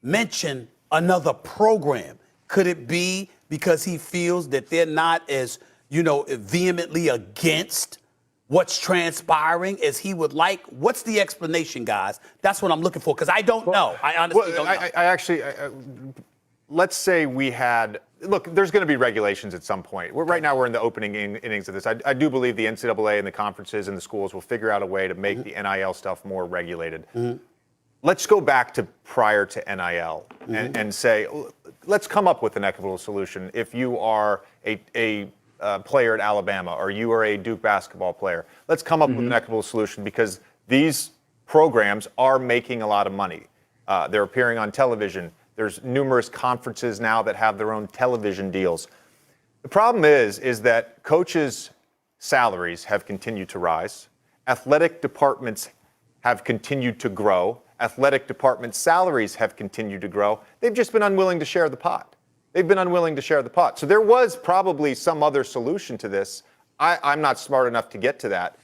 mention another program? Could it be because he feels that they're not as, vehemently against what's transpiring as he would like? What's the explanation, guys? That's what I'm looking for, because I don't know. I honestly don't know. Let's say we had, look, there's going to be regulations at some point. Right now we're in the opening innings of this. I do believe the NCAA and the conferences and the schools will figure out a way to make the NIL stuff more regulated. Let's go back to prior to NIL and say, let's come up with an equitable solution. If you are a player at Alabama or you are a Duke basketball player, let's come up with an equitable solution, because these programs are making a lot of money. They're appearing on television. There's numerous conferences now that have their own television deals. The problem is that coaches' salaries have continued to rise. Athletic departments have continued to grow. Athletic department salaries have continued to grow. They've just been unwilling to share the pot. So there was probably some other solution to this. I'm not smart enough to get to that.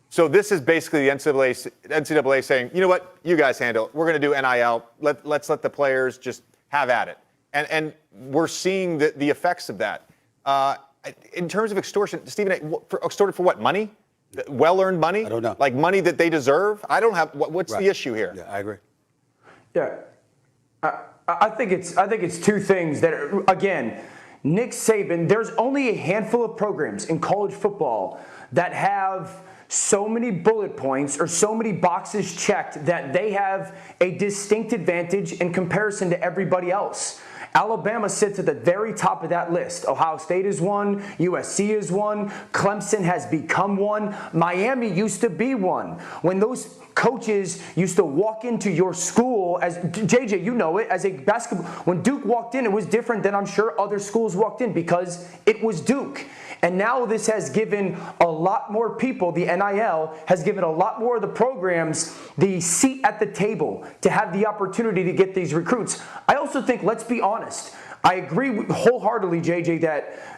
So this is basically the NCAA saying, you know what, you guys handle it. We're going to do NIL. Let's let the players just have at it. And we're seeing the effects of that. In terms of extortion, Stephen, extorted for what? Money? Well-earned money? I don't know. Like money that they deserve? I don't have. What's the issue here? Yeah, I agree. Yeah, I think it's two things that are, again, Nick Saban. There's only a handful of programs in college football that have so many bullet points or so many boxes checked that they have a distinct advantage in comparison to everybody else. Alabama sits at the very top of that list. Ohio State is one. USC is one. Clemson has become one. Miami used to be one. When those coaches used to walk into your school, as JJ, you know it, as a basketball, when Duke walked in, it was different than I'm sure other schools walked in, because it was Duke. And now this has given a lot more people, the NIL has given a lot more of the programs the seat at the table to have the opportunity to get these recruits. I also think, let's be honest, I agree wholeheartedly, JJ,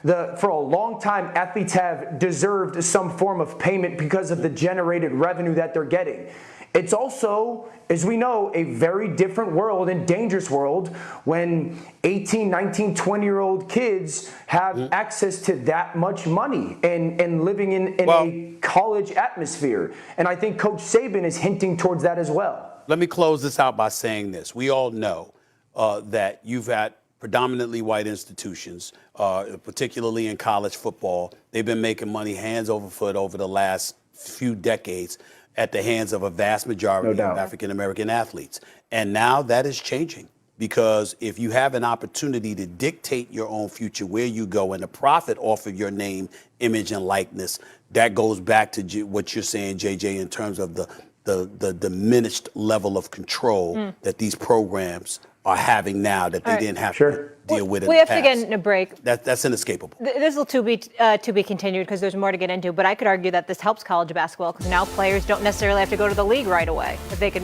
that for a long time athletes have deserved some form of payment because of the generated revenue that they're getting. It's also, as we know, a very different world and dangerous world when 18, 19, 20-year-old kids have access to that much money and living in a college atmosphere. And I think Coach Saban is hinting towards that as well. Let me close this out by saying this. We all know that you've had predominantly white institutions, particularly in college football. They've been making money hands over foot over the last few decades at the hands of a vast majority of African-American athletes. And now that is changing, because if you have an opportunity to dictate your own future, where you go, and the profit off of your name, image, and likeness, that goes back to what you're saying, JJ, in terms of the diminished level of control that these programs are having now that they didn't have to deal with in the past. We have to get in a break. That's inescapable. This will to be continued, because there's more to get into. But I could argue that this helps college basketball, because now players don't necessarily have to go to the league right away if they can